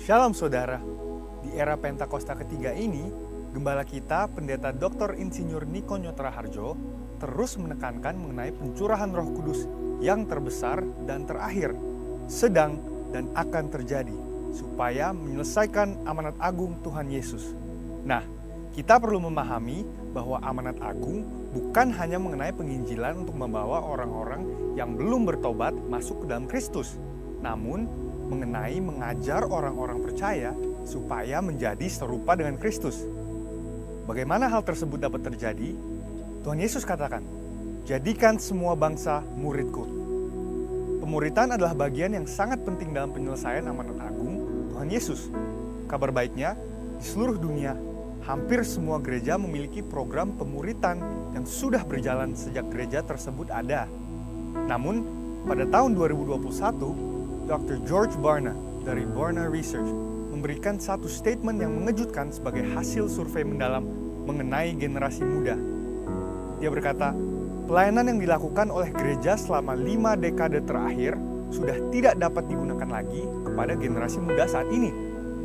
Shalom saudara, di era Pentakosta ketiga ini, Gembala kita, Pendeta Dr. Insinyur Niko Nyotra Harjo, terus menekankan mengenai pencurahan Roh Kudus yang terbesar dan terakhir, sedang dan akan terjadi, supaya menyelesaikan amanat agung Tuhan Yesus. Nah, kita perlu memahami bahwa amanat agung bukan hanya mengenai penginjilan untuk membawa orang-orang yang belum bertobat masuk ke dalam Kristus, namun mengenai mengajar orang-orang percaya supaya menjadi serupa dengan Kristus. Bagaimana hal tersebut dapat terjadi? Tuhan Yesus katakan, "Jadikan semua bangsa muridku." Pemuritan adalah bagian yang sangat penting dalam penyelesaian amanat agung Tuhan Yesus. Kabar baiknya, di seluruh dunia, hampir semua gereja memiliki program pemuritan yang sudah berjalan sejak gereja tersebut ada. Namun, pada tahun 2021, Dr. George Barna dari Barna Research memberikan satu statement yang mengejutkan sebagai hasil survei mendalam mengenai generasi muda. Dia berkata, pelayanan yang dilakukan oleh gereja selama 5 dekade terakhir sudah tidak dapat digunakan lagi kepada generasi muda saat ini.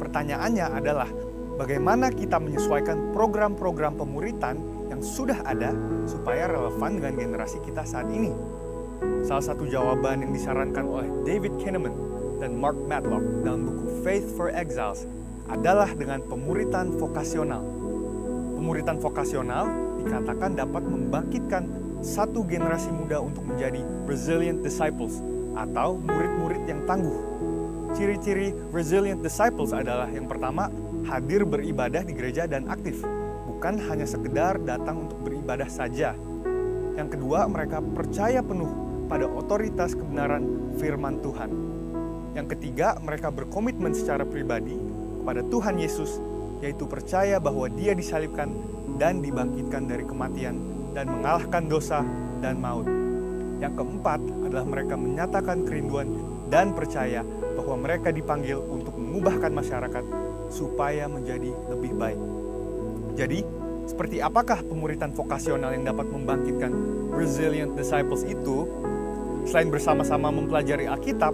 Pertanyaannya adalah, bagaimana kita menyesuaikan program-program pemuritan yang sudah ada supaya relevan dengan generasi kita saat ini? Salah satu jawaban yang disarankan oleh David Kinnaman dan Mark Matlock dalam buku Faith for Exiles adalah dengan pemuritan vokasional. Pemuritan vokasional dikatakan dapat membangkitkan satu generasi muda untuk menjadi resilient disciples atau murid-murid yang tangguh. Ciri-ciri resilient disciples adalah yang pertama, hadir beribadah di gereja dan aktif, bukan hanya sekedar datang untuk beribadah saja. Yang kedua, mereka percaya penuh pada otoritas kebenaran firman Tuhan. Yang ketiga, mereka berkomitmen secara pribadi kepada Tuhan Yesus, yaitu percaya bahwa Dia disalibkan dan dibangkitkan dari kematian dan mengalahkan dosa dan maut. Yang keempat adalah mereka menyatakan kerinduan dan percaya bahwa mereka dipanggil untuk mengubahkan masyarakat supaya menjadi lebih baik. Jadi, seperti apakah pemuritan vokasional yang dapat membangkitkan resilient disciples itu? Selain bersama-sama mempelajari Alkitab,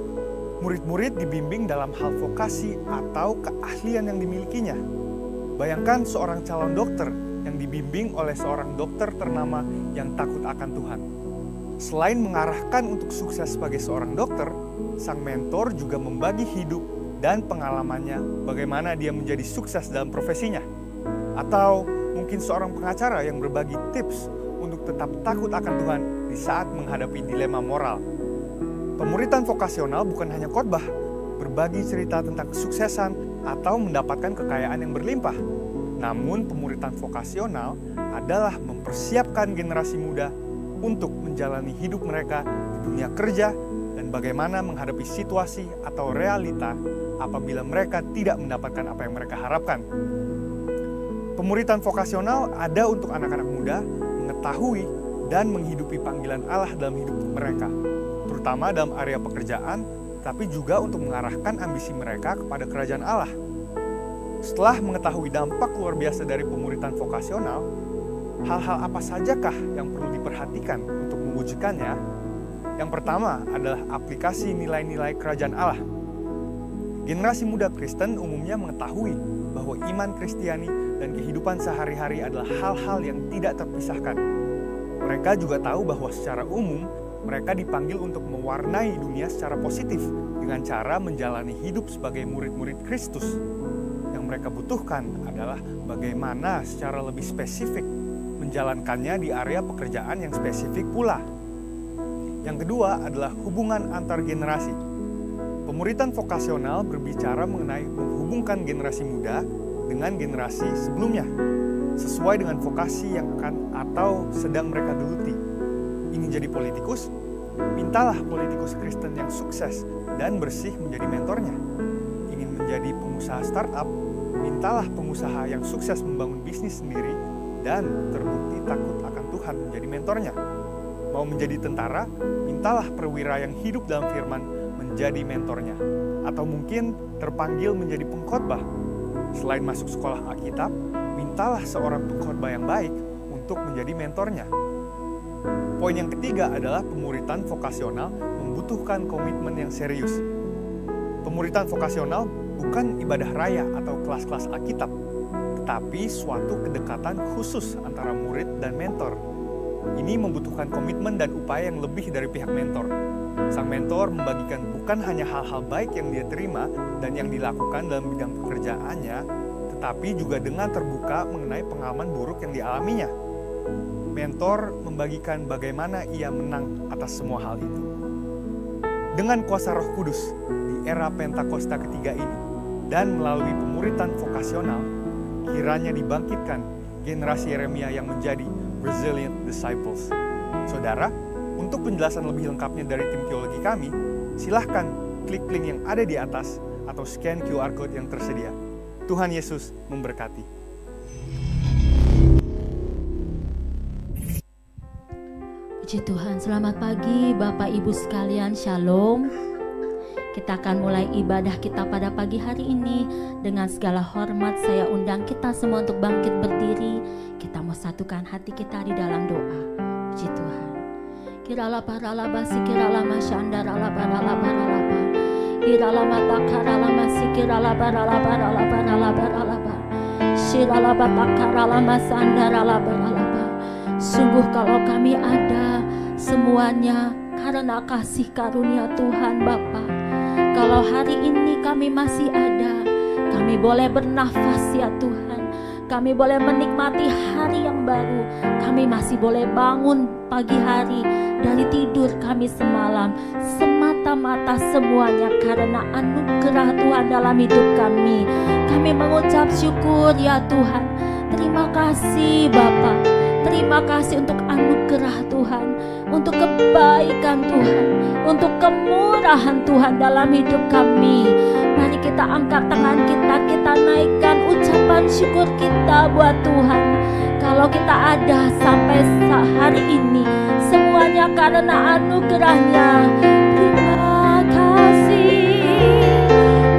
murid-murid dibimbing dalam hal vokasi atau keahlian yang dimilikinya. Bayangkan seorang calon dokter yang dibimbing oleh seorang dokter ternama yang takut akan Tuhan. Selain mengarahkan untuk sukses sebagai seorang dokter, sang mentor juga membagi hidup dan pengalamannya bagaimana dia menjadi sukses dalam profesinya. Atau mungkin seorang pengacara yang berbagi tips untuk tetap takut akan Tuhan di saat menghadapi dilema moral. Pemuritan vokasional bukan hanya khotbah, berbagi cerita tentang kesuksesan atau mendapatkan kekayaan yang berlimpah. Namun pemuritan vokasional adalah mempersiapkan generasi muda untuk menjalani hidup mereka di dunia kerja dan bagaimana menghadapi situasi atau realita apabila mereka tidak mendapatkan apa yang mereka harapkan. Pemuritan vokasional ada untuk anak-anak muda mengetahui dan menghidupi panggilan Allah dalam hidup mereka, terutama dalam area pekerjaan, tapi juga untuk mengarahkan ambisi mereka kepada kerajaan Allah. Setelah mengetahui dampak luar biasa dari pemuritan vokasional, hal-hal apa sajakah yang perlu diperhatikan untuk mewujudkannya? Yang pertama adalah aplikasi nilai-nilai kerajaan Allah. Generasi muda Kristen umumnya mengetahui bahwa iman Kristiani dan kehidupan sehari-hari adalah hal-hal yang tidak terpisahkan. Mereka juga tahu bahwa secara umum mereka dipanggil untuk mewarnai dunia secara positif dengan cara menjalani hidup sebagai murid-murid Kristus. Yang mereka butuhkan adalah bagaimana secara lebih spesifik menjalankannya di area pekerjaan yang spesifik pula. Yang kedua adalah hubungan antar generasi. Pemuritan vokasional berbicara mengenai menghubungkan generasi muda dengan generasi sebelumnya, sesuai dengan vokasi yang akan atau sedang mereka geluti. Ingin jadi politikus? Mintalah politikus Kristen yang sukses dan bersih menjadi mentornya. Ingin menjadi pengusaha startup? Mintalah pengusaha yang sukses membangun bisnis sendiri dan terbukti takut akan Tuhan menjadi mentornya. Mau menjadi tentara? Mintalah perwira yang hidup dalam firman menjadi mentornya. Atau mungkin terpanggil menjadi pengkhotbah. Selain masuk sekolah Alkitab, mintalah seorang pengkhotbah yang baik untuk menjadi mentornya. Poin yang ketiga adalah pemuritan vokasional membutuhkan komitmen yang serius. Pemuritan vokasional bukan ibadah raya atau kelas-kelas Alkitab, tetapi suatu kedekatan khusus antara murid dan mentor. Ini membutuhkan komitmen dan upaya yang lebih dari pihak mentor. Sang mentor membagikan bukan hanya hal-hal baik yang dia terima dan yang dilakukan dalam bidang pekerjaannya, tetapi juga dengan terbuka mengenai pengalaman buruk yang dialaminya. Mentor membagikan bagaimana ia menang atas semua hal itu. Dengan kuasa Roh Kudus di era Pentakosta ketiga ini dan melalui pemuritan vokasional, kiranya dibangkitkan generasi Yeremia yang menjadi resilient disciples. Saudara, untuk penjelasan lebih lengkapnya dari tim teologi kami, silahkan klik link yang ada di atas atau scan QR Code yang tersedia. Tuhan Yesus memberkati. Puji Tuhan, selamat pagi Bapak Ibu sekalian, Shalom. Kita akan mulai ibadah kita pada pagi hari ini. Dengan segala hormat saya undang kita semua untuk bangkit berdiri. Kita mau satukan hati kita di dalam doa. Puji Tuhan. Kirala paralaba sikirala masyandara paralaba paralaba. Kirala matakara masikirala paralaba paralaba paralaba. Shirala batakara masandara paralaba. Sungguh kalau kami ada semuanya karena kasih karunia Tuhan Bapa. Kalau hari ini kami masih ada, kami boleh bernafas ya Tuhan. Kami boleh menikmati hari yang baru. Kami masih boleh bangun pagi hari dari tidur kami semalam. Semata-mata semuanya karena anugerah Tuhan dalam hidup kami. Kami mengucap syukur ya Tuhan. Terima kasih Bapa. Terima kasih untuk anugerah Tuhan, untuk kebaikan Tuhan, untuk kemurahan Tuhan dalam hidup kami. Mari kita angkat tangan kita naikkan ucapan syukur kita buat Tuhan. Kalau kita ada sampai hari ini, semuanya karena anugerahnya. Terima kasih,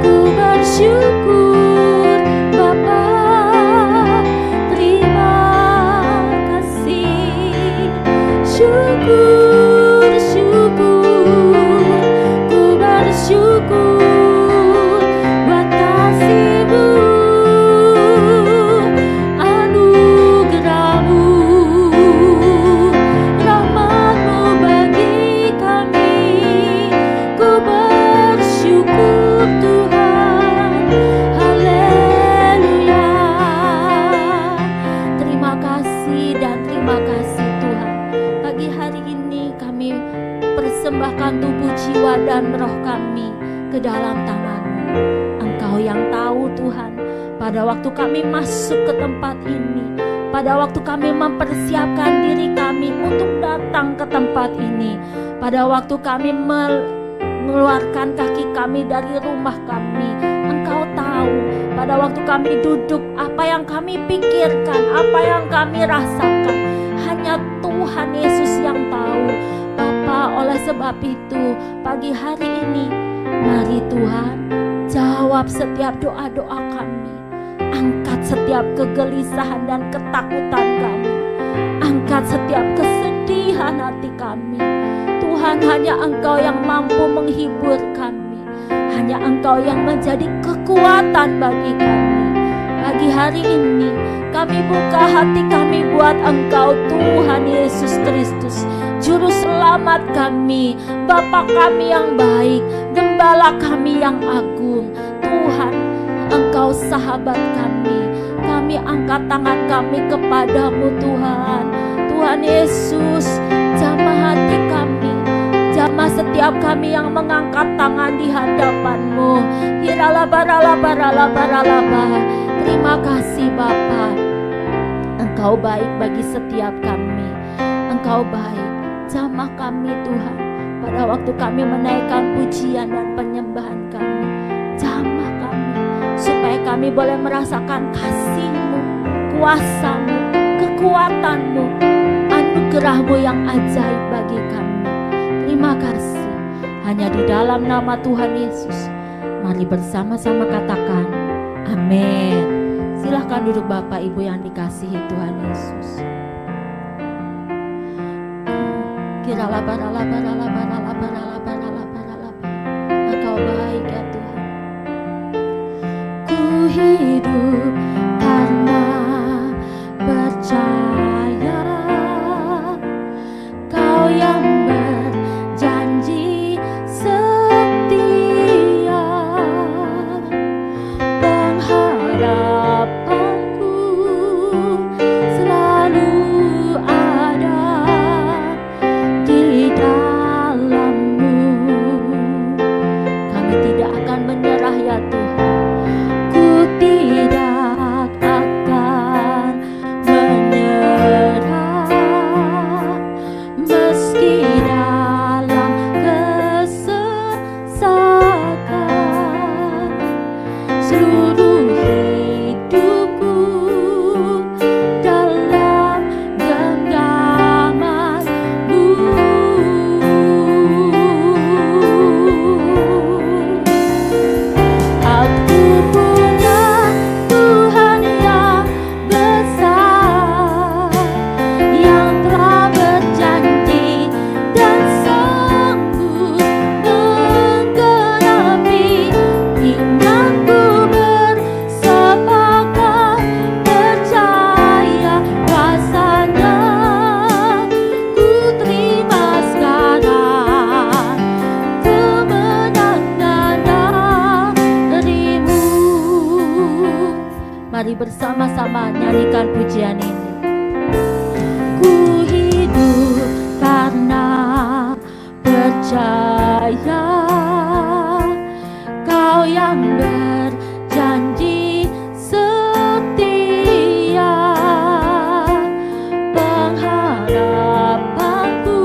ku bersyukur Bapa. Syukur, syukur, ku bersyukur buat kasih-Mu, anugerah-Mu, rahmat-Mu bagi kami. Ku bersyukur Tuhan, haleluya. Terima kasih dan terima kasih Tuhan. Pagi hari ini kami persembahkan tubuh, jiwa, dan roh kami ke dalam tangan-Mu. Engkau yang tahu Tuhan, pada waktu kami masuk ke tempat ini, pada waktu kami mempersiapkan diri kami untuk datang ke tempat ini, pada waktu kami mengeluarkan kaki kami dari rumah kami, Engkau tahu. Pada waktu kami duduk, apa yang kami pikirkan, apa yang kami rasakan, hanya Tuhan Yesus yang tahu. Bapa, oleh sebab itu pagi hari ini mari Tuhan jawab setiap doa-doa kami. Angkat setiap kegelisahan dan ketakutan kami. Angkat setiap kesedihan hati kami. Tuhan, hanya Engkau yang mampu menghibur kami. Hanya Engkau yang menjadi kekuatan bagi kami. Pagi hari ini kami buka hati kami buat Engkau Tuhan Yesus Kristus, Juru Selamat kami, Bapa kami yang baik, Gembala kami yang agung. Tuhan, Engkau sahabat kami. Kami angkat tangan kami kepadamu Tuhan. Tuhan Yesus, jamah hati kami, jamah setiap kami yang mengangkat tangan di hadapan-Mu. Hiralabaralabaralabaralaba. Terima kasih Bapa. Engkau baik bagi setiap kami. Engkau baik. Jamah kami Tuhan. Pada waktu kami menaikkan pujian dan penyembahan kami, jamah kami supaya kami boleh merasakan kasih-Mu, kuasa-Mu, kekuatan-Mu, anugerah-Mu yang ajaib bagi kami. Terima kasih. Hanya di dalam nama Tuhan Yesus, mari bersama-sama katakan amin. Silahkan duduk Bapak Ibu yang dikasihi Tuhan Yesus. Engkau baik ya Tuhan. hidup karena percaya, Kau yang berjanji setia. Pengharapanku selalu ada di dalam-Mu. Kami tidak akan menyerah ya Tuhan. Ku tidak akan menyerah meski dalam kesesakan. Seluruh hidupku dalam genggaman-Mu. Aku punya Tuhan yang besar, yang telah berjanji dan sanggup menggenapi imanku. Bersepakat percaya kuasanya, ku terima sekarang kemenangan darimu. Mari bersama-sama nyanyikan pujian ini. Ku hidup karena percaya, Kau yang berjanji setia. Pengharapanku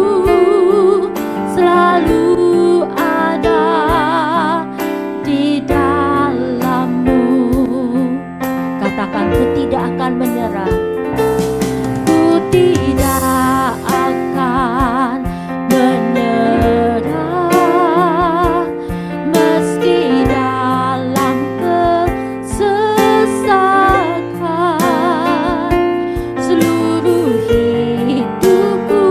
selalu ada di dalam-Mu. Katakan, ku tidak akan menyerah. Ku tidak akan menyerah meski dalam kesesakan. Seluruh hidupku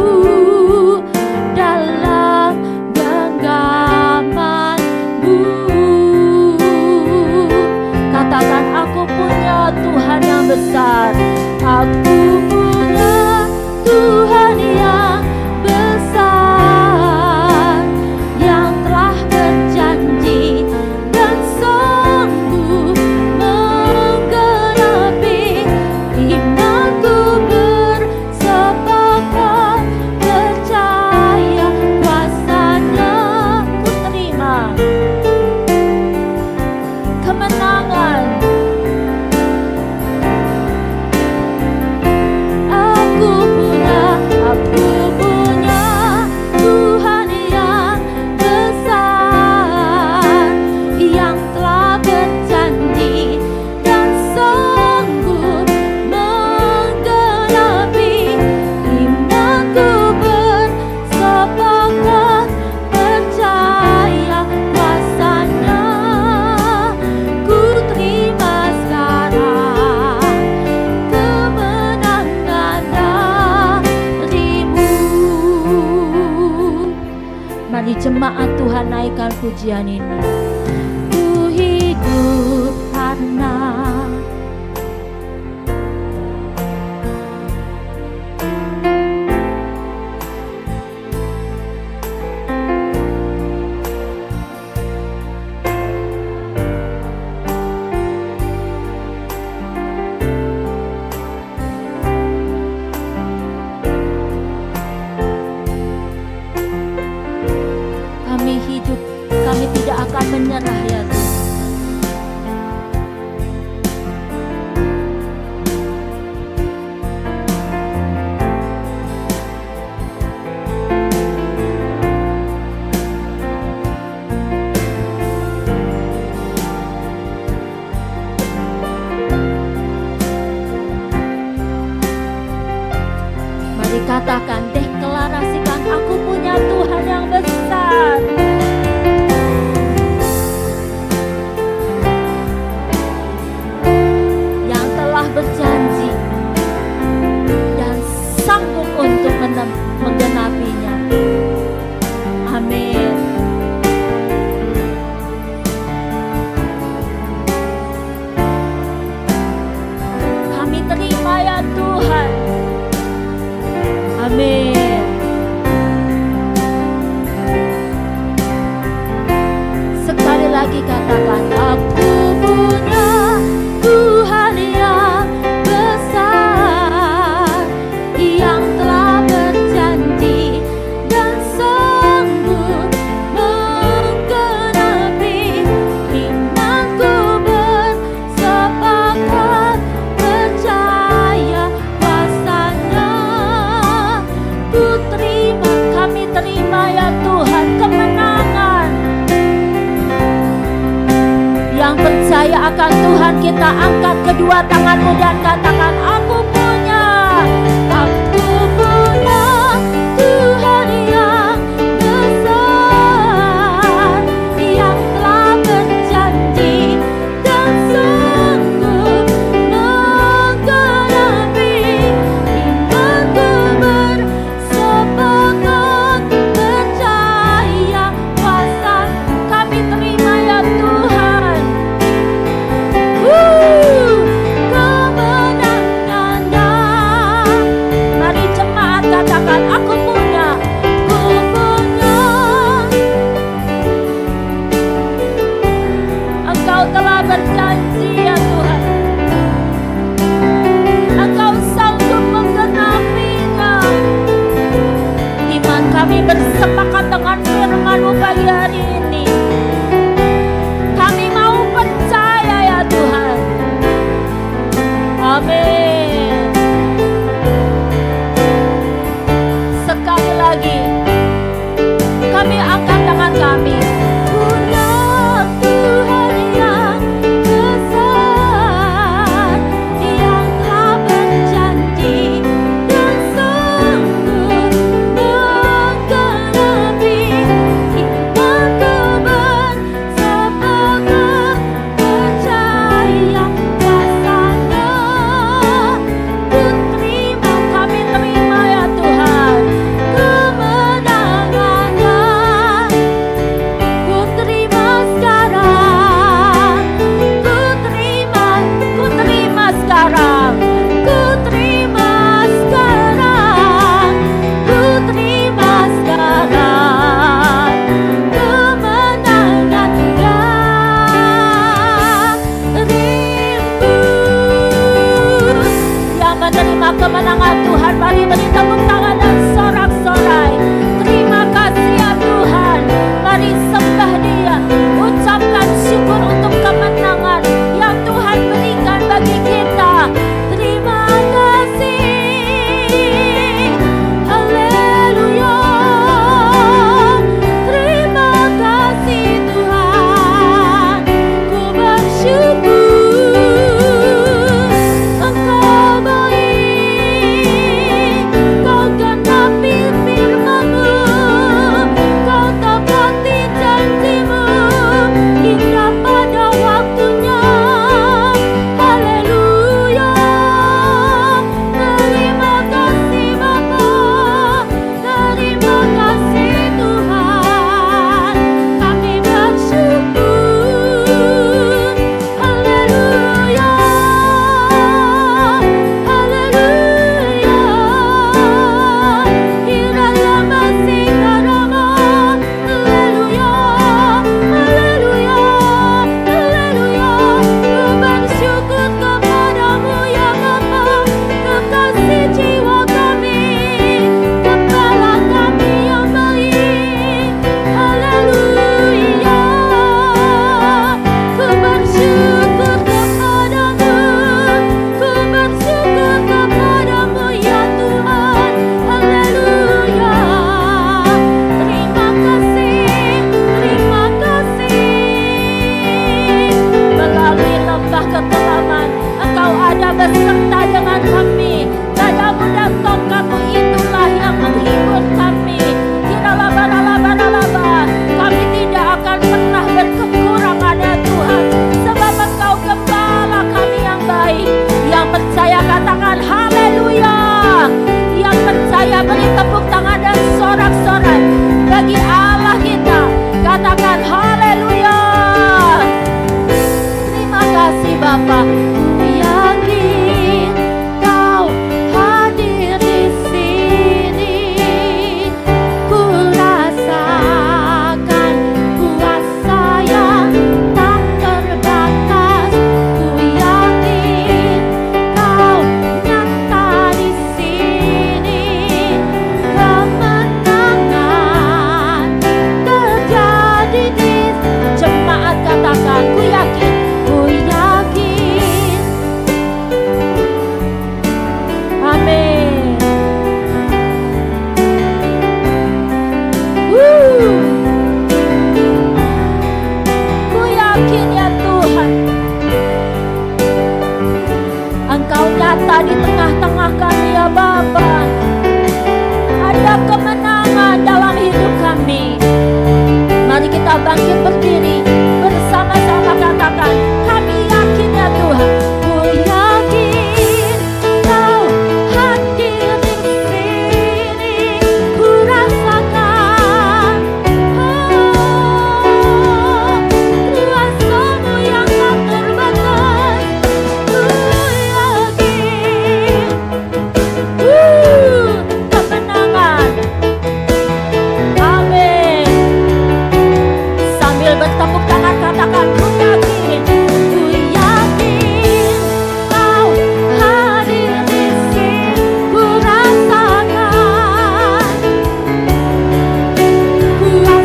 dalam genggaman-Mu. Katakan, aku punya Tuhan yang besar. Aku punya Tuhan yang besar, yang telah berjanji dan sanggup menggenapi imanku. Bersepakat percaya kuasanya, ku terima kemenangan. Aku punya Tuhan yang besar, yang telah berjanji dan sanggup menggenapi imanku. Bersepakat percaya kuasanya, ku terima sekarang kemenangan darimu. Mari jemaat Tuhan naikkan pujian ini. Ku hidup karena kami hidup, kami tidak akan menyerah ya Tuhan. Mari katakan, deklarasikan, aku punya Tuhan yang besar. Yang telah berjanji dan sanggup untuk menggenapinya. Amin. ya Tuhan. Amin. Sekali lagi katakan, aku punya Tuhan yang besar, yang telah berjanji dan sanggup menggenapi. Imanku bersepakat percaya kuasanya. Ku terima, kami terima ya Tuhan kemenangan. Yang percaya akan Tuhan, kita angkat kedua tanganmu dan katakan, aku punya Tuhan yang besar, yang telah berjanji dan sanggup menggenapi. Imanku bersepakat percaya kuasa. Kami terima ya Tuhan. Kemenangannya. Mari jemaat katakan, aku punya. Engkau telah berjanji ya Tuhan. Engkau sanggup menggenapinya. Iman kami bersepakat dengan firman-Mu pagi hari ini. Kami mau percaya ya Tuhan. Amin. Sekali lagi kami angkat tangan kami. Punya Tuhan yang besar, yang telah berjanji dan sanggup menggenapi. Imanku bersepakat percaya kuasanya. Ku terima, kami terima ya Tuhan kemenangannya. Ku terima sekarang, ku terima sekarang, ku terima sekarang, ku terima sekarang kemenangannya. Rindu yang menerima kemenangan Tuhan, mari beri tepuk tangan dan sorak-sorai. Terima kasih ya Tuhan. Mari sembah Dia, ucapkan syukur untuk kemenangan yang Tuhan berikan bagi kita. Terima kasih. Haleluya. Terima kasih Tuhan. Ku bersyukur. Engkau baik. Kau genapi firman-Mu. Kau tepati janji-Mu hingga pada waktunya. Haleluya. Terima kasih Bapa. Terima kasih Tuhan. Kami bersyukur. Haleluya. Haleluya. Kiranya masih karama. Haleluya. Haleluya. Haleluya. Ku bersyukur kepadamu ya Bapa, kekasih jiwa kami, Kepala kami yang baik. Haleluya. Ku bersyukur kepadamu, ku bersyukur kepadamu ya Tuhan. Haleluya. Terima kasih, terima kasih. Melalui lembah kekelaman, Engkau ada beserta dengan kami. Gadamu dan tongkatmu itulah yang menghibur kami. Kiralaba-laba-laba, kami tidak akan pernah berkekurangan ya Tuhan, sebab Engkau gembala kami yang baik. Yang percaya katakan haleluya. Yang percaya beri tepuk tangan dan sorak-sorai bagi Allah kita. Katakan haleluya. Terima kasih Bapa. Ku yakin Kau ya Bapa, ada kemenangan dalam hidup kami. Mari kita bangkit berdiri bersama-sama, katakan, kami yakin ya Tuhan. Ku yakin Kau hadir di sini, ku rasakan kuasa-Mu yang tak terbatas. Ku yakin kemenangan. Amin. Sambil bertepuk tangan katakan, ku yakin Kau hadir di sini, ku rasakan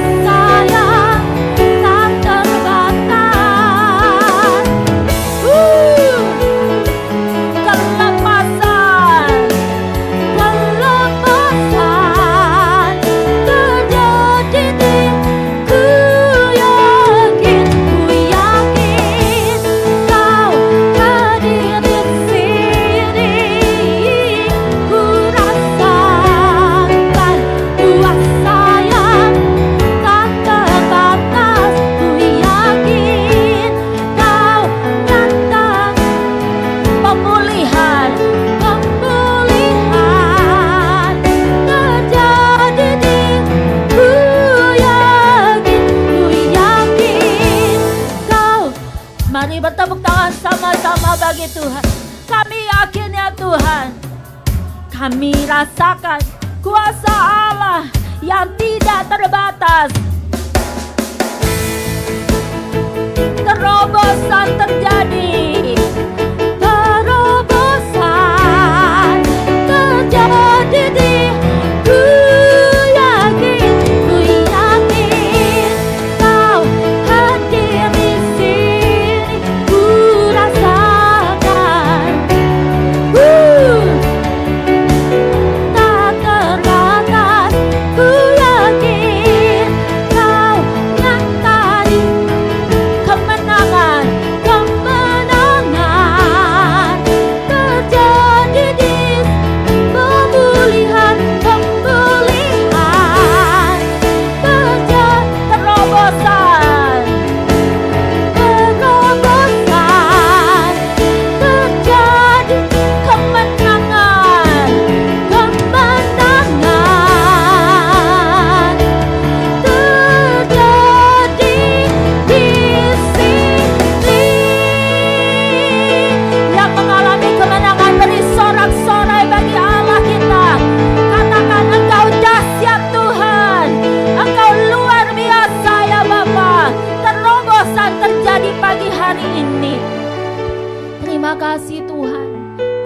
kuasa yang tak terbatas. Kelepasan terjadi di ku yakin Kau hadir di sini, ku rasakan kuasa yang tak terbatas. Ku yakin Kau datang, pemulihan terjadi di ku yakin Kau. Mari bertepuk tangan sama-sama bagi Tuhan. Kami yakin ya Tuhan, kami rasakan kuasa Allah yang tidak terbatas. Terobosan terjadi, terobosan terjadi di ku yakin Kau hadir di sini, ku rasakan tak terbatas. Ku yakin Kau nyatani kemenangan terjadi di pemulihan terobosan terjadi, kemenangan terjadi di sini. Yang mengalami kemenangan, beri sorak-sorai bagi Allah kita. Katakan, Engkau dahsyat Tuhan, Engkau luar biasa ya Bapa. Terobosan terjadi pagi hari ini. Terima kasih Tuhan,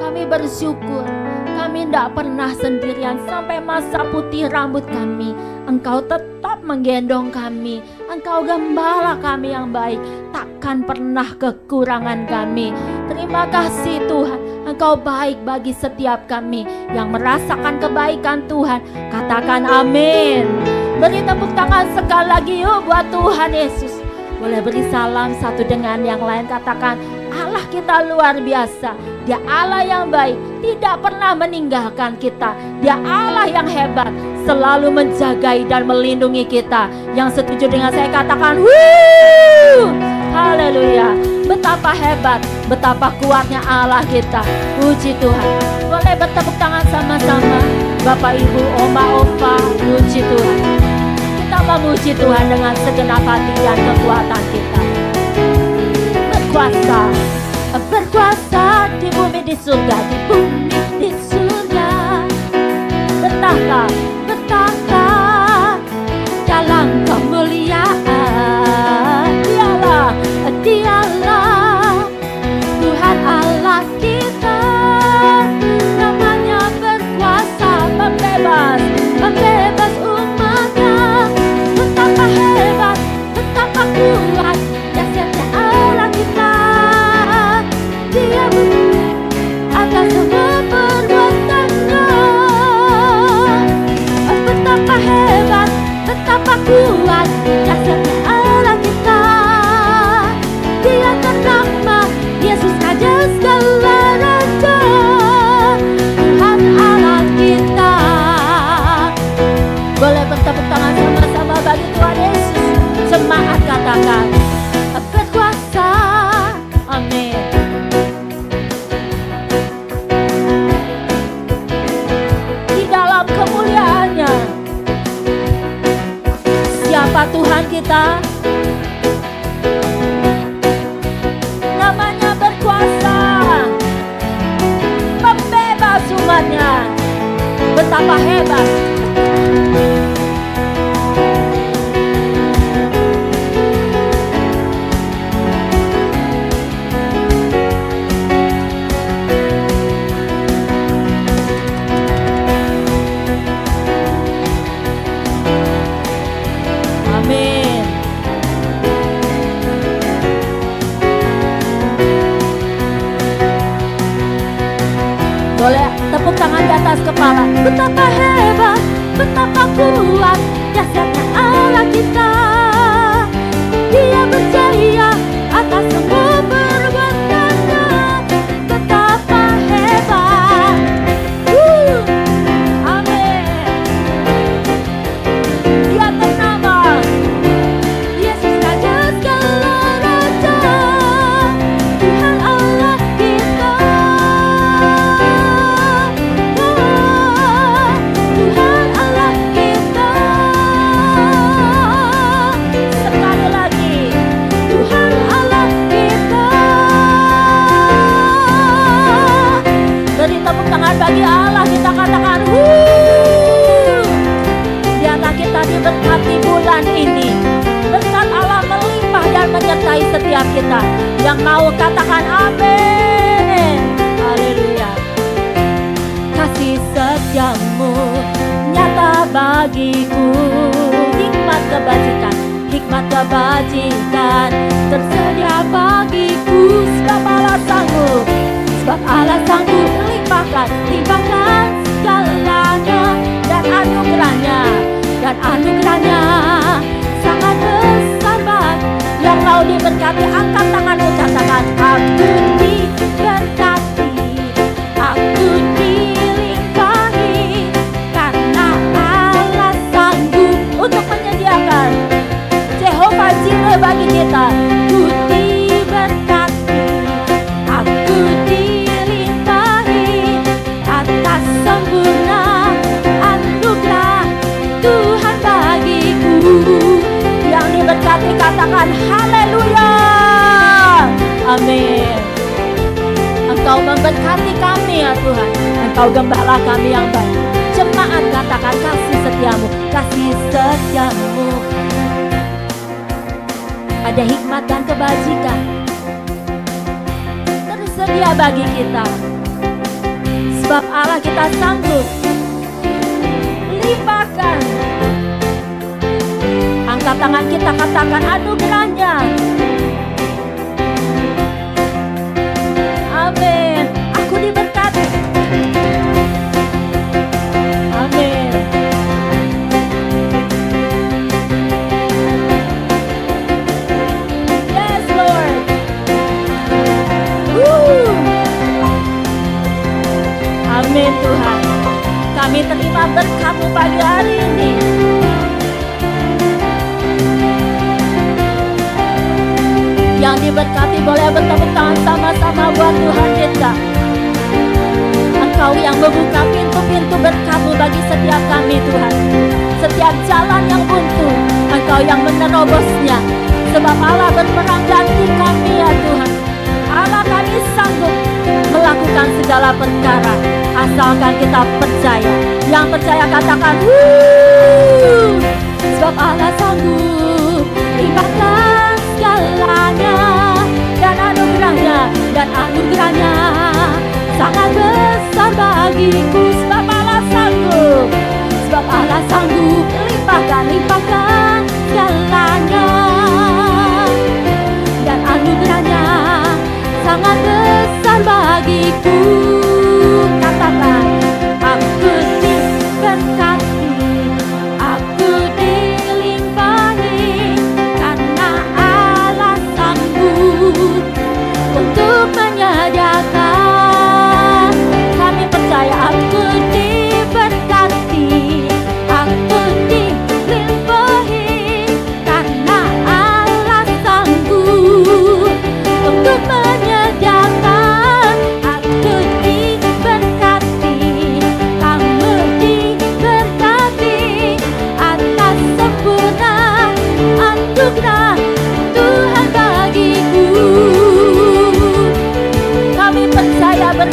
kami bersyukur. Kami tidak pernah sendirian sampai masa putih rambut kami. Engkau tetap menggendong kami. Engkau gembala kami yang baik, takkan pernah kekurangan kami. Terima kasih Tuhan, Engkau baik bagi setiap kami yang merasakan kebaikan Tuhan. Katakan amin. Beri tepuk tangan sekali lagi yuk buat Tuhan Yesus. Boleh beri salam satu dengan yang lain. Katakan, Allah kita luar biasa. Dia Allah yang baik, tidak pernah meninggalkan kita. Dia Allah yang hebat, selalu menjagai dan melindungi kita. Yang setuju dengan saya katakan, wuh, haleluya. Betapa hebat, betapa kuatnya Allah kita. Puji Tuhan. Boleh bertepuk tangan sama-sama, Bapak Ibu, Oma, Opa. Puji Tuhan. Kita memuji Tuhan dengan segenap hati dan kekuatan kita. Berkuasa di bumi, di surga, di bumi, di surga. Bertahta dalam kemuliaan. Dialah Tuhan Allah kita. Namanya berkuasa, membebas umatnya. Betapa hebat, betapa kuat, dahsyatnya Allah kita. Dia atas semua kita. Namanya berkuasa, membebas umatnya. Betapa hebat. Amin. Boleh tepuk tangan di atas kepala. Betapa hebat, betapa kuat dahsyatnya Allah kita. Dia berjaya atas semua perbuatannya. Betapa hebat. Amin. Dia ternama Yesus Raja segala raja, Tuhan Allah kita. Tuhan Allah kita. Sekali lagi, Tuhan Allah kita. Beri tepuk tangan bagi Allah, kita katakan biarlah kita diberkati bulan ini. Berkat Allah melimpah dan menyertai setiap kita. Yang mau katakan amin. Haleluya. Kasih setiamu nyata bagiku. Hikmat kebajikan tersedia bagiku. Sebab Allah sanggup limpahkan segalanya. Dan anugerahnya sangat besar banget. Yang mau diberkati angkat tanganmu, katakan aku diberkati, aku dilimpahi, karena Allah sanggup untuk menyediakan. Jehovah Jireh bagi kita. Ku diberkati, aku dilimpahi atas sempurna anugerah Tuhan bagiku. Yang diberkati katakan haleluya. Amin. Engkau memberkati kami ya Tuhan. Engkau gembala kami yang baik. Jemaat katakan kasih setiamu. Ada hikmat dan kebajikan tersedia bagi kita. Sebab Allah kita sanggup limpahkan. Angkat tangan kita katakan anugerahnya. Amin. Aku diberkati. Amin. Yes Lord. Amin Tuhan. Kami terima berkat-Mu pagi hari ini. Yang diberkati boleh bertepuk tangan sama-sama buat Tuhan kita. Engkau yang membuka pintu-pintu berkat-Mu bagi setiap kami Tuhan. Setiap jalan yang buntu, Engkau yang menerobosnya. Sebab Allah berperang ganti kami ya Tuhan. Allah kami sanggup melakukan segala perkara asalkan kita percaya. Yang percaya katakan sebab Allah sanggup limpahkan segalanya. Dan anugerahnya sangat besar bagiku. Sebab Allah sanggup limpahkan segalanya. Dan anugerahnya sangat besar bagiku. Katakan aku diberkati, aku dilimpahi, karena Allah sanggup untuk menyediakan.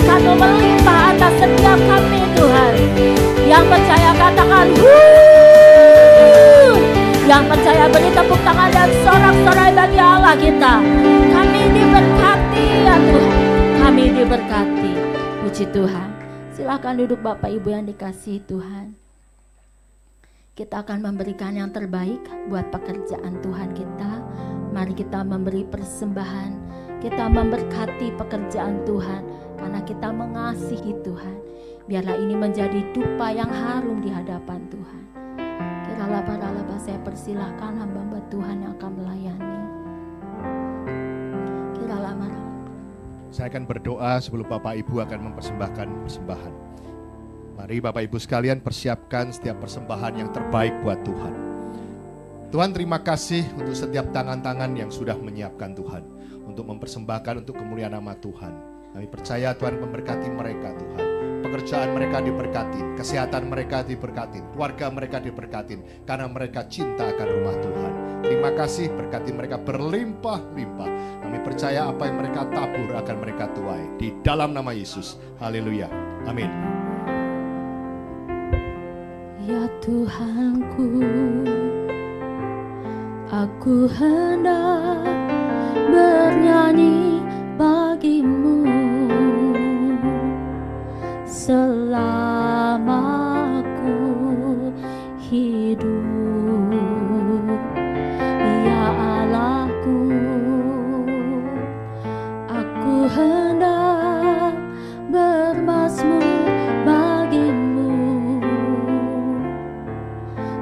berkat-Mu melimpah atas setiap kami Tuhan. Yang percaya katakan yang percaya beri tepuk tangan dan sorak-sorai bagi Allah kita. Kami diberkati ya Tuhan, kami diberkati. Puji Tuhan. Silakan duduk Bapak Ibu yang dikasihi Tuhan. Kita akan memberikan yang terbaik buat pekerjaan Tuhan kita. Mari kita memberi persembahan. Kita memberkati pekerjaan Tuhan karena kita mengasihi Tuhan. Biarlah ini menjadi dupa yang harum di hadapan Tuhan. Kiralah para laba, saya persilahkan hamba-hamba Tuhan yang akan melayani. Kiralah marah. Saya akan berdoa sebelum Bapak Ibu akan mempersembahkan persembahan. Mari Bapak Ibu sekalian persiapkan setiap persembahan yang terbaik buat Tuhan. Tuhan, terima kasih untuk setiap tangan-tangan yang sudah menyiapkan Tuhan untuk mempersembahkan untuk kemuliaan nama Tuhan. Kami percaya Tuhan memberkati mereka Tuhan. Pekerjaan mereka diberkatin, kesehatan mereka diberkatin, keluarga mereka diberkatin karena mereka cinta akan rumah Tuhan. Terima kasih, berkati mereka berlimpah-limpah. Kami percaya apa yang mereka tabur akan mereka tuai di dalam nama Yesus. Haleluya. Amin. Ya Tuhanku, aku hendak bernyanyi bagi-Mu selama aku hidup. Ya Allahku, aku hendak bermazmur bagi-Mu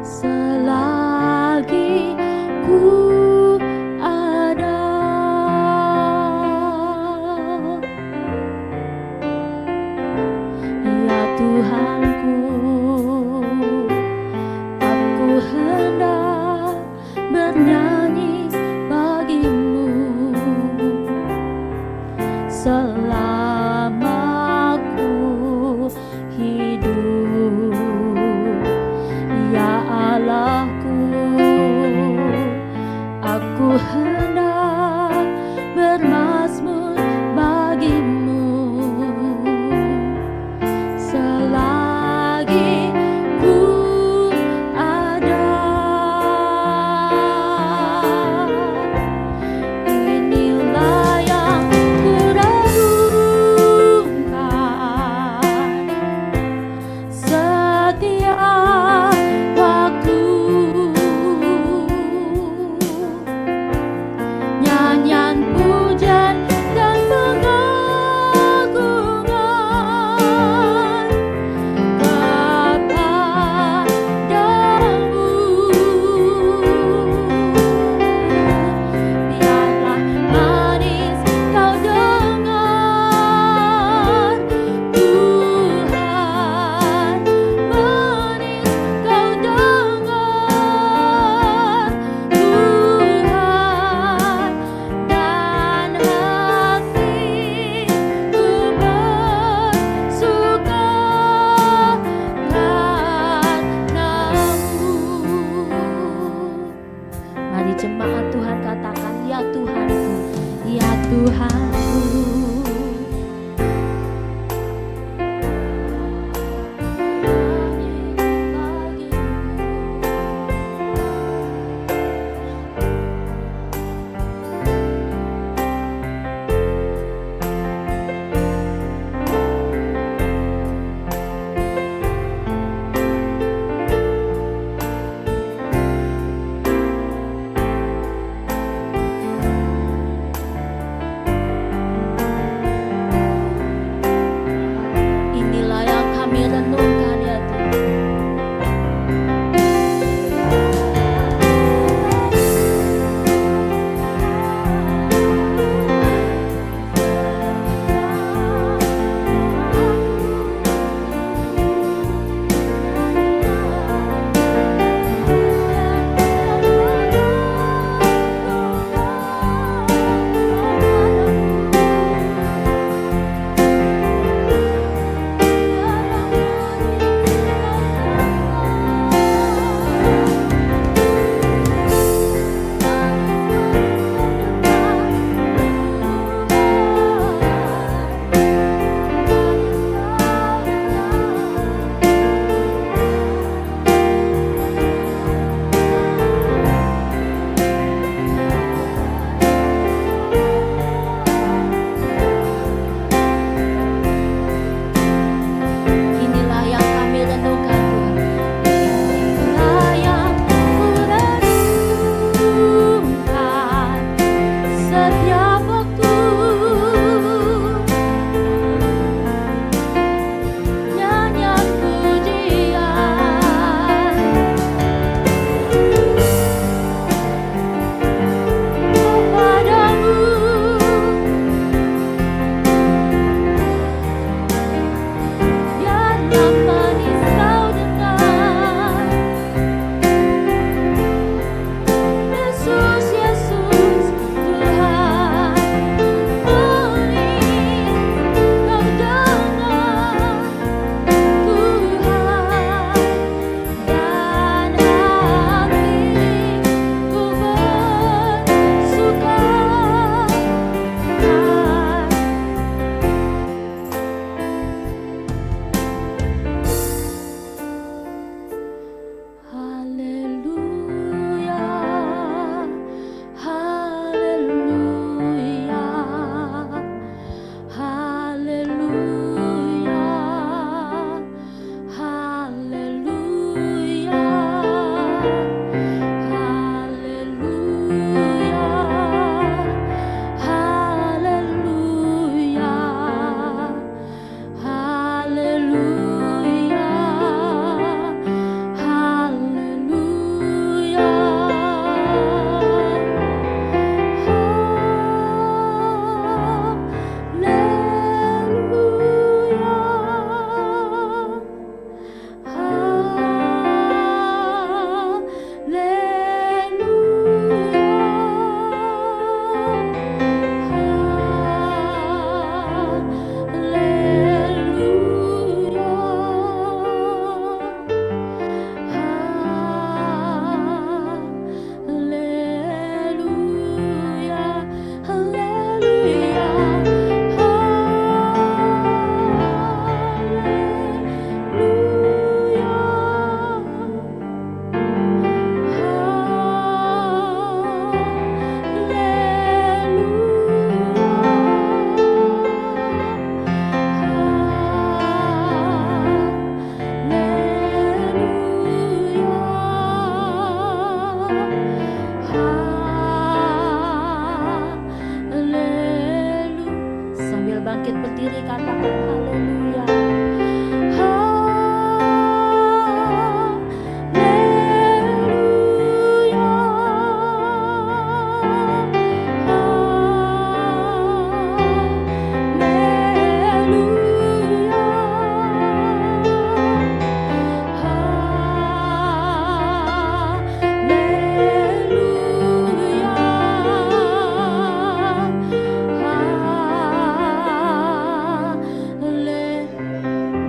selagi ku ada. Ya Tuhanku, aku hendak bernyanyi bagi-Mu selama aku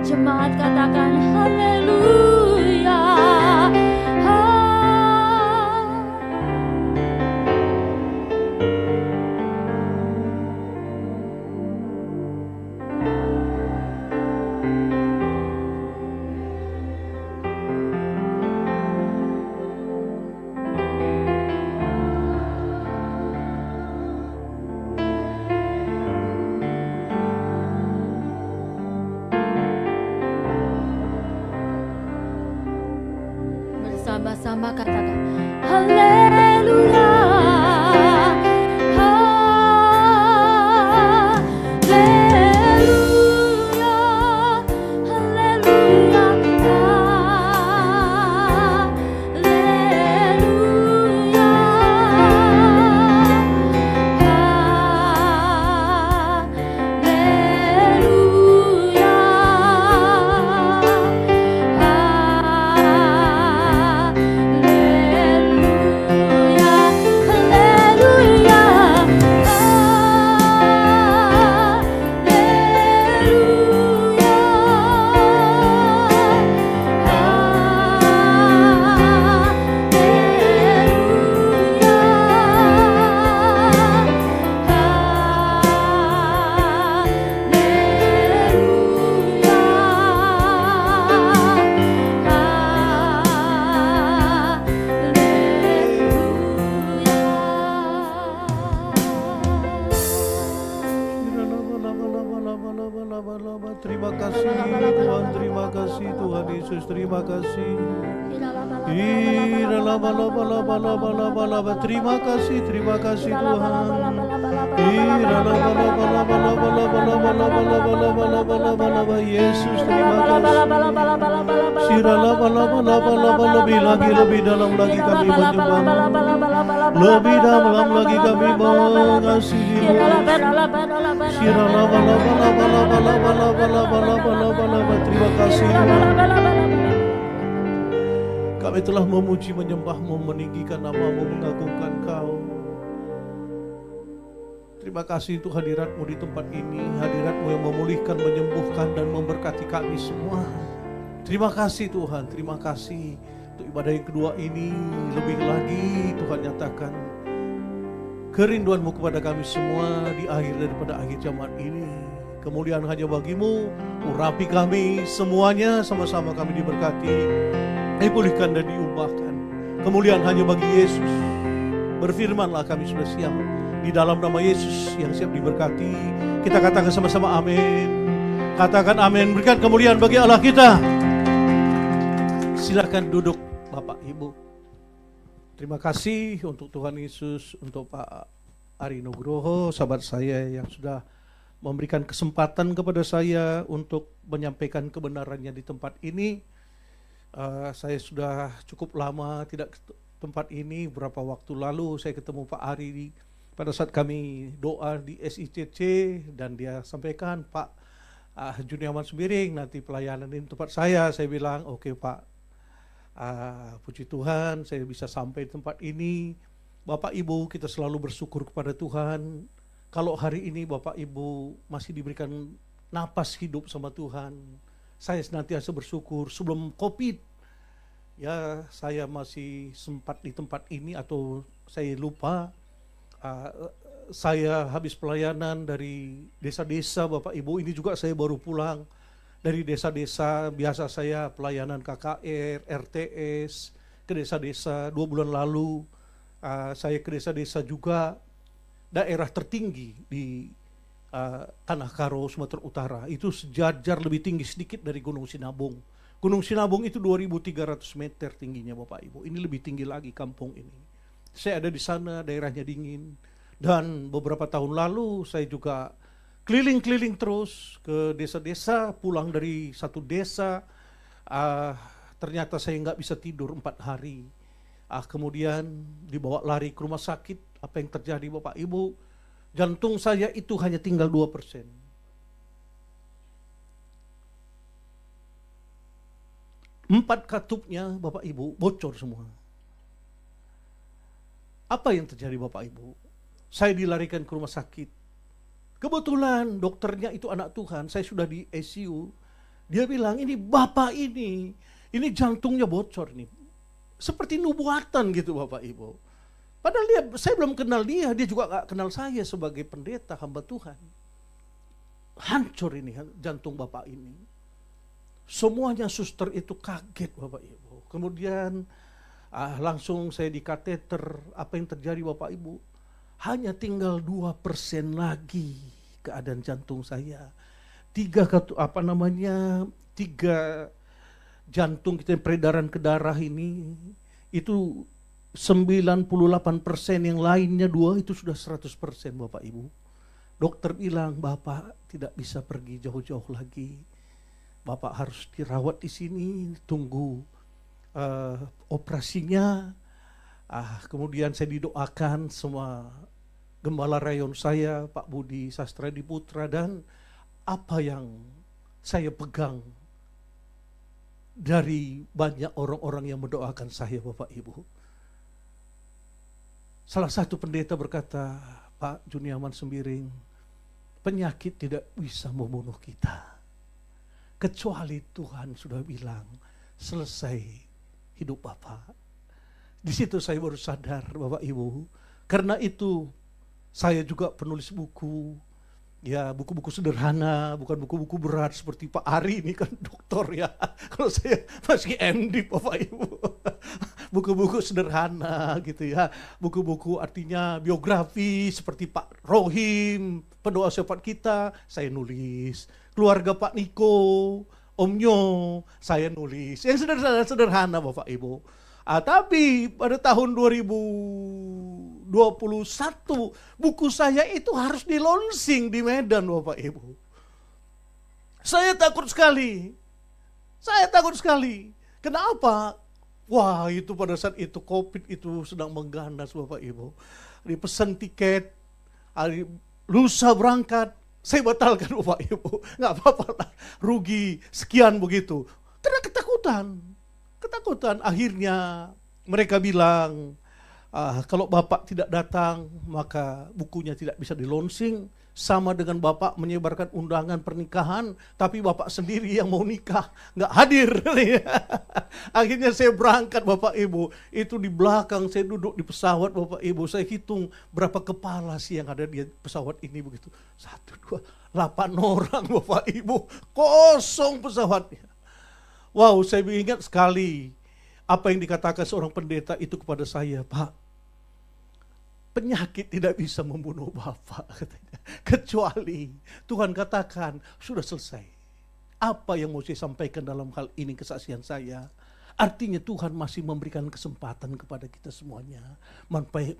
jemaat katakan haleluya. Bersama-sama katakan haleluya. Terima kasih Tuhan, terima kasih Tuhan Yesus, terima kasih. Terima kasih Tuhan. Yesus, terima kasih. Lebih dalam lagi kami menyembah, lebih dalam lagi kami mengasihi. Terima kasih. Kami telah memuji, menyembah-Mu, meninggikan nama-Mu, mengagungkan Kau. Terima kasih untuk hadirat-Mu di tempat ini, hadirat-Mu yang memulihkan, menyembuhkan, dan memberkati kami semua. Terima kasih Tuhan, terima kasih untuk ibadah yang kedua ini. Lebih lagi Tuhan nyatakan kerinduan-Mu kepada kami semua di akhir daripada akhir zaman ini. Kemuliaan hanya bagi-Mu, urapi kami semuanya, sama-sama kami diberkati, dipulihkan dan diubahkan. Kemuliaan hanya bagi Yesus. Berfirmanlah, kami sudah siap di dalam nama Yesus yang siap diberkati. Kita katakan sama-sama amin. Katakan amin. Berikan kemuliaan bagi Allah kita. Silakan duduk Bapak Ibu. Terima kasih untuk Tuhan Yesus, untuk Pak Ari Nugroho, sahabat saya yang sudah memberikan kesempatan kepada saya untuk menyampaikan kebenarannya di tempat ini. Saya sudah cukup lama tidak ke tempat ini. Beberapa waktu lalu saya ketemu Pak Ari pada saat kami doa di SICC, dan dia sampaikan, Pak Juniawan Sembiring nanti pelayanan di tempat saya. Saya bilang oke Pak, puji Tuhan saya bisa sampai di tempat ini. Bapak Ibu, kita selalu bersyukur kepada Tuhan. Kalau hari ini Bapak Ibu masih diberikan napas hidup sama Tuhan, saya senantiasa bersyukur. Sebelum COVID, ya saya masih sempat di tempat ini, atau saya lupa. Saya habis pelayanan dari desa-desa Bapak Ibu. Ini juga saya baru pulang dari desa-desa. Biasa saya pelayanan KKR, RTS, ke desa-desa. 2 bulan lalu saya ke desa-desa juga. Daerah tertinggi di Tanah Karo, Sumatera Utara, itu sejajar lebih tinggi sedikit dari Gunung Sinabung. Gunung Sinabung itu 2.300 meter tingginya Bapak Ibu. Ini lebih tinggi lagi kampung ini. Saya ada di sana, daerahnya dingin. Dan beberapa tahun lalu saya juga keliling-keliling terus ke desa-desa. Pulang dari satu desa, ternyata saya nggak bisa tidur 4 hari. Kemudian dibawa lari ke rumah sakit. Apa yang terjadi Bapak Ibu? Jantung saya itu hanya tinggal 2%. Empat katupnya Bapak Ibu bocor semua. Apa yang terjadi Bapak Ibu? Saya dilarikan ke rumah sakit. Kebetulan dokternya itu anak Tuhan. Saya sudah di ICU. Dia bilang, ini Bapak ini jantungnya bocor nih. Seperti nubuatan gitu Bapak Ibu. Padahal saya belum kenal dia juga gak kenal saya sebagai pendeta hamba Tuhan. Hancur ini jantung Bapak ini. Semuanya suster itu kaget Bapak Ibu. Kemudian langsung saya di kateter. Apa yang terjadi Bapak Ibu? Hanya tinggal 2% lagi keadaan jantung saya. 3 jantung kita yang peredaran ke darah ini itu 98%, yang lainnya 2 itu sudah 100% Bapak Ibu. Dokter bilang Bapak tidak bisa pergi jauh-jauh lagi. Bapak harus dirawat di sini, tunggu operasinya. Kemudian saya didoakan semua gembala rayon saya, Pak Budi Sastra Diputra, dan apa yang saya pegang dari banyak orang-orang yang mendoakan saya Bapak Ibu. Salah satu pendeta berkata, Pak Juniaman Sembiring, penyakit tidak bisa membunuh kita. Kecuali Tuhan sudah bilang, selesai hidup Bapak. Di situ saya baru sadar Bapak Ibu. Karena itu saya juga penulis buku. Ya, buku-buku sederhana, bukan buku-buku berat seperti Pak Ari ini kan doktor ya. Kalau saya masih MD Bapak Ibu. Buku-buku sederhana gitu ya. Buku-buku artinya biografi seperti Pak Rohim, pendoa syafaat kita, saya nulis. Keluarga Pak Niko, Om Nyo, saya nulis. Yang sederhana Bapak Ibu. Tapi pada tahun 2021 buku saya itu harus di-launching di Medan Bapak Ibu. Saya takut sekali. Kenapa? Wah, itu pada saat itu COVID itu sedang mengganas Bapak Ibu. Dipesan tiket, lusa berangkat, saya batalkan Bapak Ibu. Nggak apa-apa lah, rugi sekian begitu. Karena ketakutan. Akhirnya mereka bilang, kalau Bapak tidak datang maka bukunya tidak bisa di-launching. Sama dengan Bapak menyebarkan undangan pernikahan, tapi Bapak sendiri yang mau nikah nggak hadir. Akhirnya saya berangkat Bapak Ibu. Itu di belakang saya duduk di pesawat Bapak Ibu. Saya hitung berapa kepala sih yang ada di pesawat ini begitu. 1, 2, 8 orang Bapak Ibu. Kosong pesawatnya. Wow, saya ingat sekali apa yang dikatakan seorang pendeta itu kepada saya, Pak. Penyakit tidak bisa membunuh Bapak, katanya. Kecuali Tuhan katakan, sudah selesai. Apa yang mau saya sampaikan dalam hal ini kesaksian saya? Artinya Tuhan masih memberikan kesempatan kepada kita semuanya.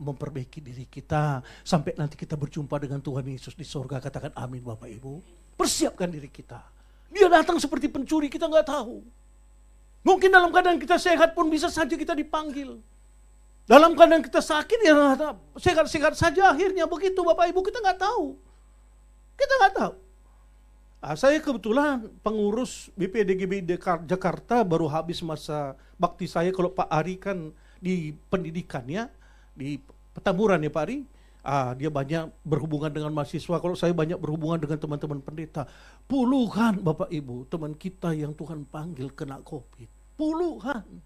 Memperbaiki diri kita. Sampai nanti kita berjumpa dengan Tuhan Yesus di surga. Katakan amin Bapak Ibu. Persiapkan diri kita. Dia datang seperti pencuri, kita nggak tahu. Mungkin dalam keadaan kita sehat pun bisa saja kita dipanggil. Dalam keadaan kita sakit, ya sehat-sehat saja akhirnya begitu Bapak Ibu, kita nggak tahu. Saya kebetulan pengurus BPDGB Jakarta, baru habis masa bakti saya. Kalau Pak Ari kan di pendidikannya, di Petamburan ya Pak Ari. Dia banyak berhubungan dengan mahasiswa. Kalau saya banyak berhubungan dengan teman-teman pendeta. Puluhan Bapak Ibu teman kita yang Tuhan panggil kena COVID. Puluhan.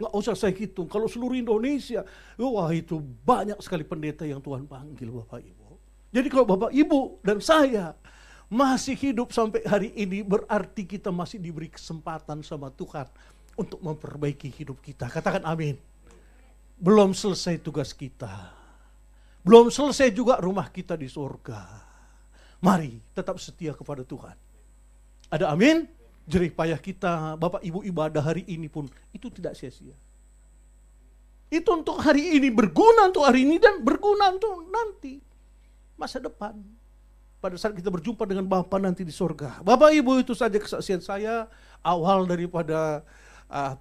Nggak usah saya hitung. Kalau seluruh Indonesia, wah itu banyak sekali pendeta yang Tuhan panggil Bapak Ibu. Jadi kalau Bapak Ibu dan saya masih hidup sampai hari ini, berarti kita masih diberi kesempatan sama Tuhan untuk memperbaiki hidup kita. Katakan amin. Belum selesai tugas kita. Belum selesai juga rumah kita di surga. Mari tetap setia kepada Tuhan. Ada amin? Jerih payah kita, Bapak Ibu ibadah hari ini pun, itu tidak sia-sia. Itu untuk hari ini, berguna untuk hari ini, dan berguna untuk nanti. Masa depan. Pada saat kita berjumpa dengan Bapa nanti di surga. Bapak Ibu, itu saja kesaksian saya. Awal daripada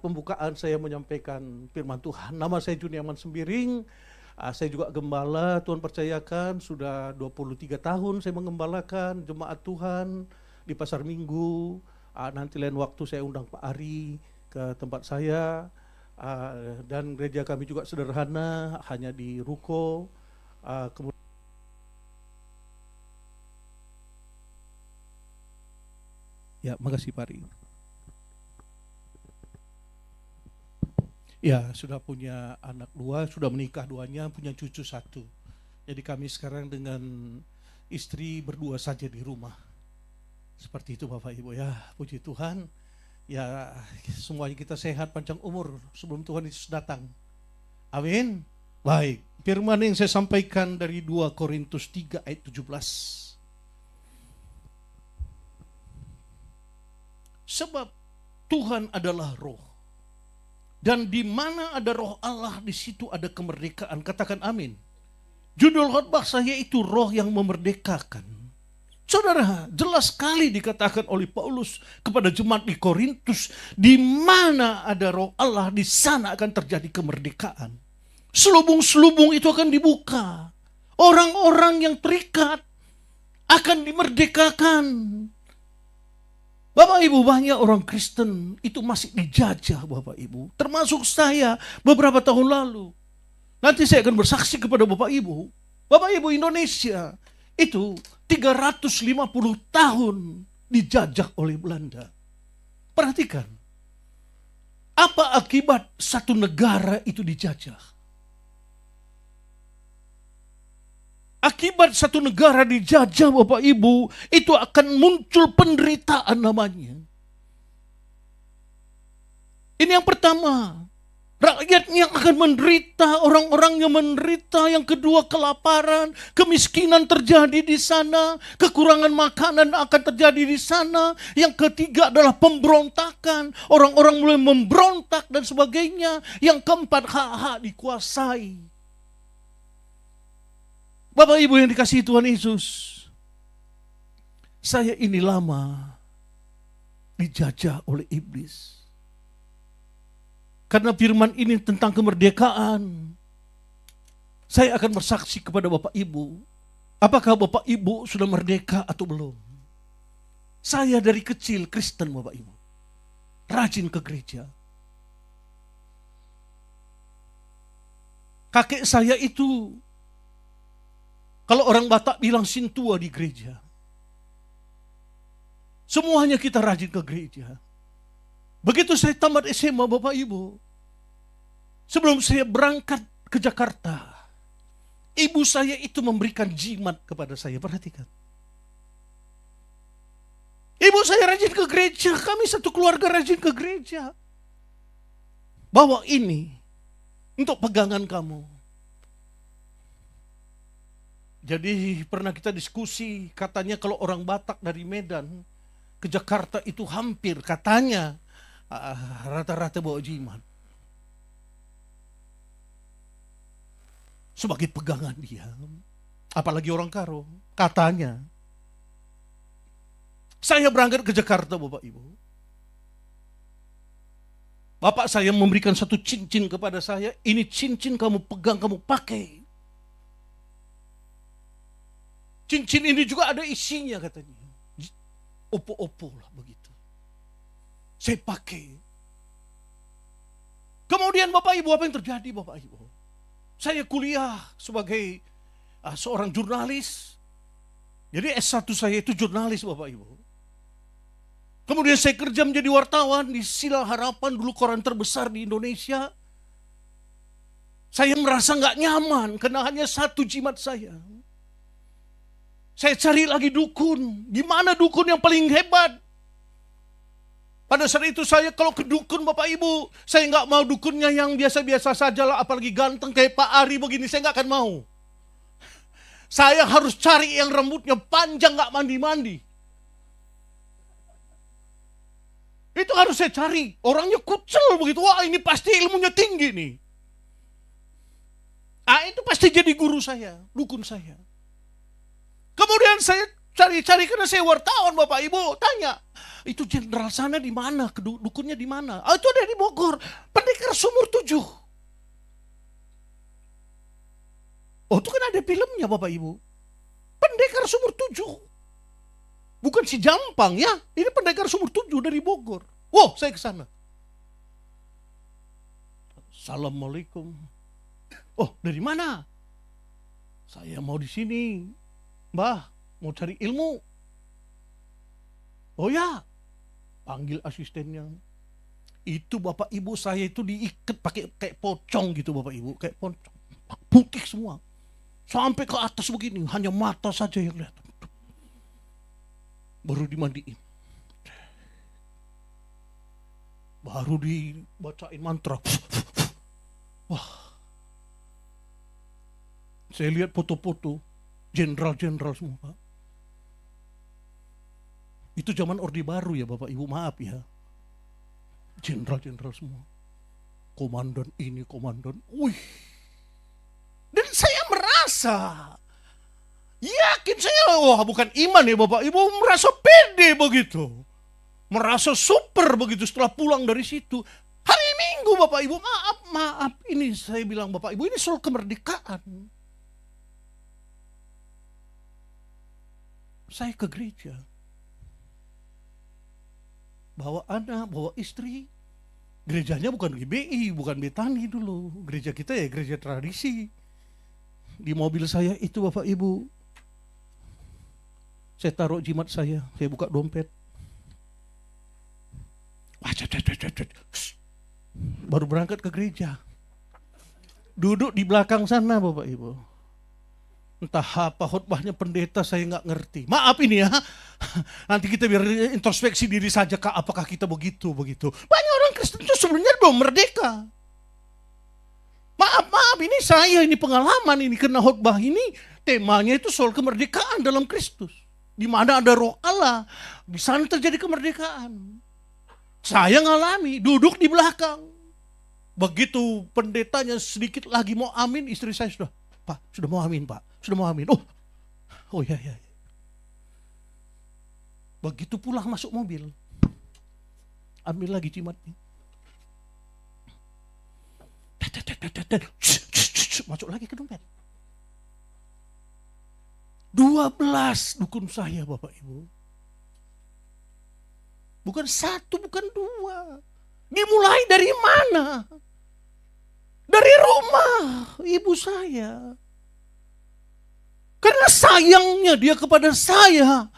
pembukaan saya menyampaikan firman Tuhan. Nama saya Juniaman Sembiring. Saya juga gembala, Tuhan percayakan sudah 23 tahun saya mengembalakan jemaat Tuhan di Pasar Minggu. Nanti lain waktu saya undang Pak Ari ke tempat saya. Dan gereja kami juga sederhana, hanya di ruko. Kemudian . 」 . 。 . 。 . 」 . 」 . 」 . 」 . 」 . 」 . 」 . 」 . 」 . 」 . 」 . 」 . 」 . 」 . 」 . 」 . 」 。 . 」 。 . 」 。 . 」 。 . 」 。 . 」 。 . 」 . Ya, makasih Pak Ari. Ya, sudah punya anak 2, sudah menikah 2-nya, punya cucu 1. Jadi kami sekarang dengan istri berdua saja di rumah. Seperti itu Bapak Ibu ya, puji Tuhan. Ya, semuanya kita sehat, panjang umur sebelum Tuhan Yesus datang. Amin. Baik, firman yang saya sampaikan dari 2 Korintus 3 ayat 17. Sebab Tuhan adalah roh. Dan di mana ada roh Allah, di situ ada kemerdekaan. Katakan amin. Judul khotbah saya itu roh yang memerdekakan. Saudara, jelas sekali dikatakan oleh Paulus kepada jemaat di Korintus, di mana ada roh Allah, di sana akan terjadi kemerdekaan. Selubung-selubung itu akan dibuka. Orang-orang yang terikat akan dimerdekakan. Bapak Ibu, banyak orang Kristen itu masih dijajah Bapak Ibu. Termasuk saya beberapa tahun lalu. Nanti saya akan bersaksi kepada Bapak Ibu. Bapak Ibu, Indonesia itu 350 tahun dijajah oleh Belanda. Perhatikan. Apa akibat satu negara itu dijajah? Akibat satu negara dijajah Bapak Ibu, itu akan muncul penderitaan namanya. Ini yang pertama, rakyatnya akan menderita, orang-orangnya menderita. Yang kedua, kelaparan, kemiskinan terjadi di sana, kekurangan makanan akan terjadi di sana. Yang ketiga adalah pemberontakan, orang-orang mulai memberontak dan sebagainya. Yang keempat, hak-hak dikuasai. Bapak Ibu yang dikasihi Tuhan Yesus, saya ini lama dijajah oleh iblis. Karena firman ini tentang kemerdekaan, saya akan bersaksi kepada Bapak Ibu. Apakah Bapak Ibu sudah merdeka atau belum? Saya dari kecil Kristen Bapak Ibu, rajin ke gereja. Kakek saya itu, kalau orang Batak bilang sintua di gereja. Semuanya kita rajin ke gereja. Begitu saya tamat SMA Bapak Ibu, sebelum saya berangkat ke Jakarta, ibu saya itu memberikan jimat kepada saya. Perhatikan. Ibu saya rajin ke gereja, kami satu keluarga rajin ke gereja. Bawa ini untuk pegangan kamu. Jadi pernah kita diskusi, katanya kalau orang Batak dari Medan ke Jakarta itu hampir katanya rata-rata bawa jimat. Sebagai pegangan dia. Apalagi orang Karo, katanya. Saya berangkat ke Jakarta Bapak Ibu. Bapak saya memberikan satu cincin kepada saya, ini cincin kamu pegang, kamu pakai. Cincin ini juga ada isinya katanya. Opo-opo lah begitu. Saya pakai. Kemudian Bapak Ibu, apa yang terjadi Bapak Ibu? Saya kuliah sebagai seorang jurnalis. Jadi S1 saya itu jurnalis Bapak Ibu. Kemudian saya kerja menjadi wartawan di Sila Harapan, dulu koran terbesar di Indonesia. Saya merasa nggak nyaman karena hanya satu jimat saya. Saya cari lagi dukun. Gimana dukun yang paling hebat? Pada saat itu saya kalau ke dukun Bapak Ibu, saya nggak mau dukunnya yang biasa-biasa saja lah, apalagi ganteng kayak Pak Ari begini, saya nggak akan mau. Saya harus cari yang rambutnya panjang, nggak mandi-mandi. Itu harus saya cari. Orangnya kucel begitu. Wah, ini pasti ilmunya tinggi nih. Itu pasti jadi guru saya, dukun saya. Kemudian saya cari-cari karena saya wartawan Bapak Ibu, tanya, itu jenderal sana di mana? Dukunnya di mana? Itu ada di Bogor, Pendekar Sumur 7. Oh, itu kan ada filmnya Bapak Ibu. Pendekar Sumur 7. Bukan si Jampang ya, ini Pendekar Sumur 7 dari Bogor. Wow, saya ke sana. Assalamualaikum. Oh, dari mana? Saya mau di sini. Mbah, mau cari ilmu. Oh ya, Panggil asistennya. Itu Bapak Ibu saya itu diikat pakai kayak pocong gitu Bapak Ibu, kayak pocong. Putih semua. Sampai ke atas begini, hanya mata saja yang lihat. Baru dimandiin. Baru dibacain mantra. Wah. Saya lihat foto-foto jenderal-jenderal semua, Pak. Itu zaman Orde Baru ya Bapak Ibu, maaf ya. Jenderal-jenderal semua. Komandan ini, komandan. Wih. Dan saya merasa, yakin saya, wah bukan iman ya Bapak Ibu, merasa pede begitu. Merasa super begitu setelah pulang dari situ. Hari Minggu Bapak Ibu, maaf, ini saya bilang Bapak Ibu, ini soal kemerdekaan. Saya ke gereja. Bawa anak, bawa istri. Gerejanya bukan GBI, bukan Betani dulu. Gereja kita ya gereja tradisi. Di mobil saya itu Bapak Ibu, saya taruh jimat saya buka dompet. Baru berangkat ke gereja. Duduk di belakang sana Bapak Ibu. Entah apa khotbahnya pendeta saya nggak ngerti. Maaf ini ya. Nanti kita biar introspeksi diri saja, Kak, apakah kita begitu. Banyak orang Kristen itu sebenarnya belum merdeka. Maaf, ini pengalaman ini, karena khotbah ini temanya itu soal kemerdekaan dalam Kristus. Di mana ada roh Allah, di sana terjadi kemerdekaan. Saya ngalami, duduk di belakang. Begitu pendetanya sedikit lagi mau amin, istri saya sudah, Pak, sudah mau amin Pak, sudah mau amin. Oh ya. Begitu pulang masuk mobil, ambil lagi jimatnya. Masuk lagi ke dompet. 12 dukun saya Bapak Ibu. Bukan 1, bukan 2. Dimulai dari mana? Dari rumah ibu saya. Karena sayangnya dia kepada saya.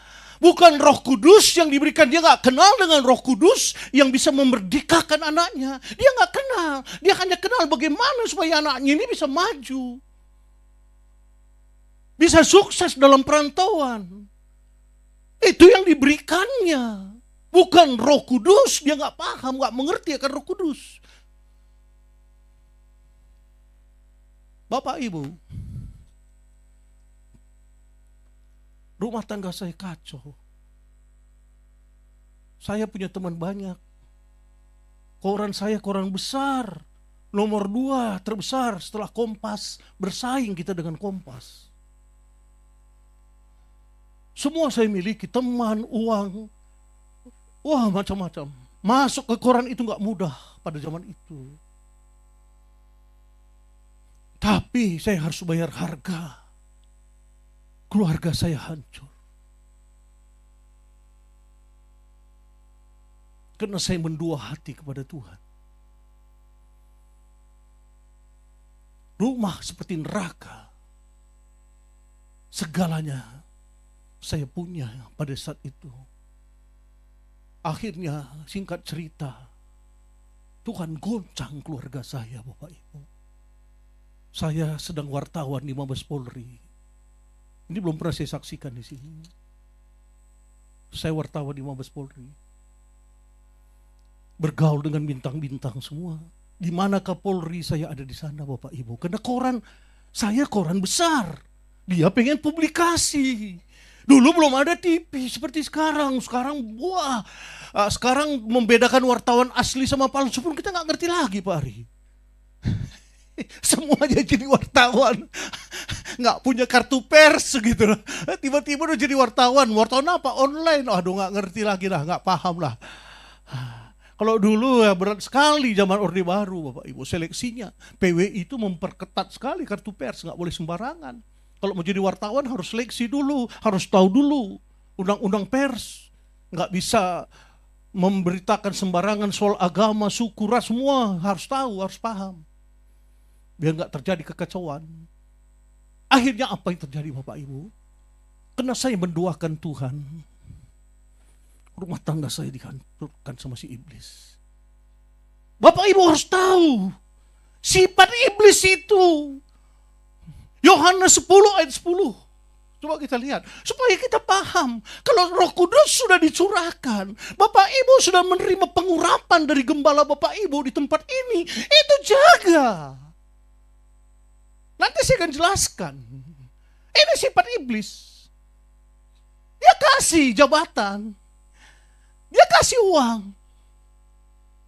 Bukan Roh Kudus yang diberikan, dia gak kenal dengan Roh Kudus yang bisa memerdekakan anaknya. Dia gak kenal, dia hanya kenal bagaimana supaya anaknya ini bisa maju. Bisa sukses dalam perantauan. Itu yang diberikannya. Bukan Roh Kudus, dia gak paham, gak mengerti akan Roh Kudus. Bapak Ibu, rumah tangga saya kacau. Saya punya teman banyak. Koran saya koran besar. Nomor 2 terbesar setelah Kompas. Bersaing kita dengan Kompas. Semua saya miliki, teman, uang. Wah, macam-macam. Masuk ke koran itu gak mudah pada zaman itu. Tapi saya harus bayar harga. Keluarga saya hancur. Karena saya mendua hati kepada Tuhan. Rumah seperti neraka. Segalanya saya punya pada saat itu. Akhirnya singkat cerita, Tuhan goncang keluarga saya Bapak Ibu. Saya sedang wartawan di Mabes Polri. Ini belum pernah saya saksikan di sini. Saya wartawan di Mabes Polri. Bergaul dengan bintang-bintang semua. Di mana Kapolri saya ada di sana Bapak Ibu. Karena koran, saya koran besar. Dia pengen publikasi. Dulu belum ada TV seperti sekarang. Sekarang sekarang membedakan wartawan asli sama palsu pun kita nggak ngerti lagi Pak Ari. Semuanya jadi wartawan. Nggak punya kartu pers gitu. Tiba-tiba udah jadi wartawan. Wartawan apa? Online. Aduh nggak ngerti lagi lah, nggak paham lah. Kalau dulu ya berat sekali zaman Orde Baru Bapak Ibu. Seleksinya. PWI itu memperketat sekali kartu pers. Nggak boleh sembarangan. Kalau mau jadi wartawan harus seleksi dulu, harus tahu dulu undang-undang pers. Nggak bisa memberitakan sembarangan soal agama, suku, ras, semua harus tahu, harus paham. Biar nggak terjadi kekacauan. Akhirnya apa yang terjadi Bapak Ibu? Karena saya mendoakan Tuhan. rumah tangga saya dihancurkan sama si iblis. Bapak Ibu harus tahu sifat iblis itu. Yohanes 10 ayat 10. Coba kita lihat, supaya kita paham, kalau Roh Kudus sudah dicurahkan, Bapak Ibu sudah menerima pengurapan dari gembala Bapak Ibu di tempat ini, itu jaga. Nanti saya akan jelaskan. Ini sifat iblis. Dia kasih jabatan, dia kasih uang,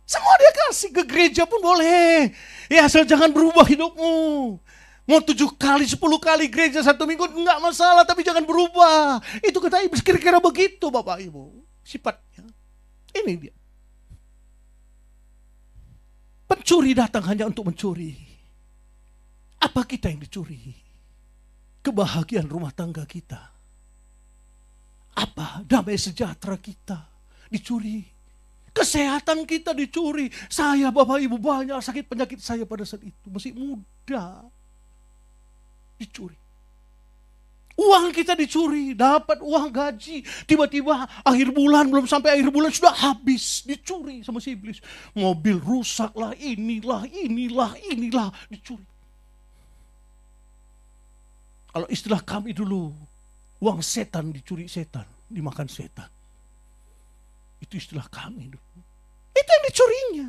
semua dia kasih. Ke gereja pun boleh, ya asal jangan berubah hidupmu. Mau 7 kali, 10 kali gereja 1 minggu enggak masalah, tapi jangan berubah. Itu kata iblis, kira-kira begitu Bapak Ibu. Sifatnya. Ini dia. Pencuri datang hanya untuk mencuri. Apa kita yang dicuri? Kebahagiaan rumah tangga kita. Apa? Damai sejahtera kita dicuri. Kesehatan kita dicuri. Saya Bapak Ibu banyak sakit penyakit saya pada saat itu. Masih muda. Dicuri. Uang kita dicuri, dapat uang gaji, tiba-tiba akhir bulan, belum sampai akhir bulan sudah habis, dicuri sama si iblis. Mobil rusak lah, inilah, dicuri. Kalau istilah kami dulu, uang setan dicuri setan, dimakan setan. Itu istilah kami dulu. Itu yang dicurinya.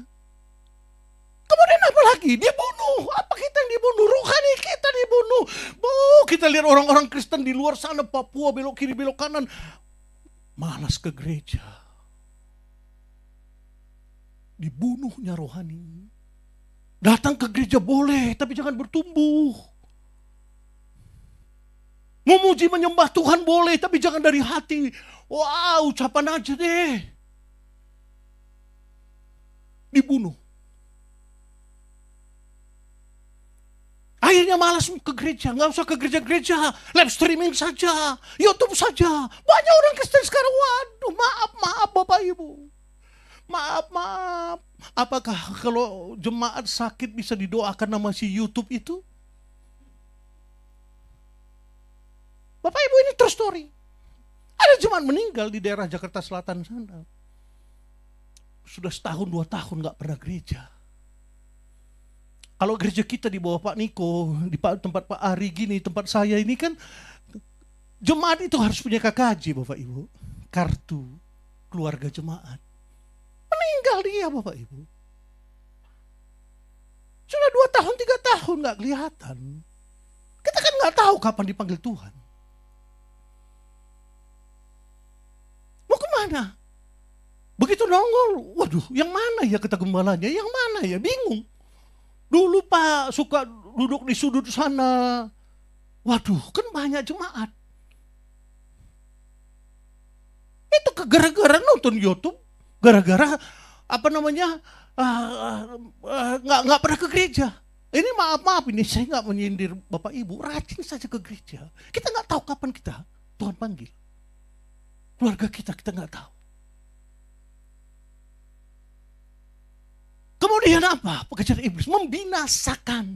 Kemudian apa lagi? Dia bunuh. Apa kita yang dibunuh? Rohani kita dibunuh. Kita lihat orang-orang Kristen di luar sana, Papua, belok kiri, belok kanan. Malas ke gereja. Dibunuhnya rohani. Datang ke gereja boleh, tapi jangan bertumbuh. Memuji menyembah Tuhan boleh, tapi jangan dari hati. Wah, ucapan aja deh. Dibunuh. Akhirnya malas ke gereja, nggak usah ke gereja-gereja, live streaming saja, YouTube saja. Banyak orang Kristen sekarang, waduh, maaf Bapak Ibu. Maaf. Apakah kalau jemaat sakit bisa didoakan nama si YouTube itu? Bapak Ibu, ini true story. Ada jemaat meninggal di daerah Jakarta Selatan sana. Sudah 1-2 tahun nggak pernah gereja. Kalau gereja kita di bawah Pak Niko, di tempat Pak Ari gini, tempat saya ini kan, jemaat itu harus punya KKJ Bapak Ibu. Kartu keluarga jemaat. Meninggal dia Bapak Ibu. Sudah 2 tahun, 3 tahun gak kelihatan. Kita kan gak tahu kapan dipanggil Tuhan. Mau kemana? Begitu nongol, waduh, yang mana ya kata gembalanya, yang mana ya, bingung. Dulu Pak suka duduk di sudut sana. Waduh, kan banyak jemaat. Itu gara-gara nonton YouTube, gara-gara nggak pernah ke gereja. Ini maaf ini saya nggak menyindir Bapak Ibu, rajin saja ke gereja. Kita nggak tahu kapan Tuhan panggil. Keluarga kita nggak tahu. Kemudian apa? Pekerjaan iblis membinasakan.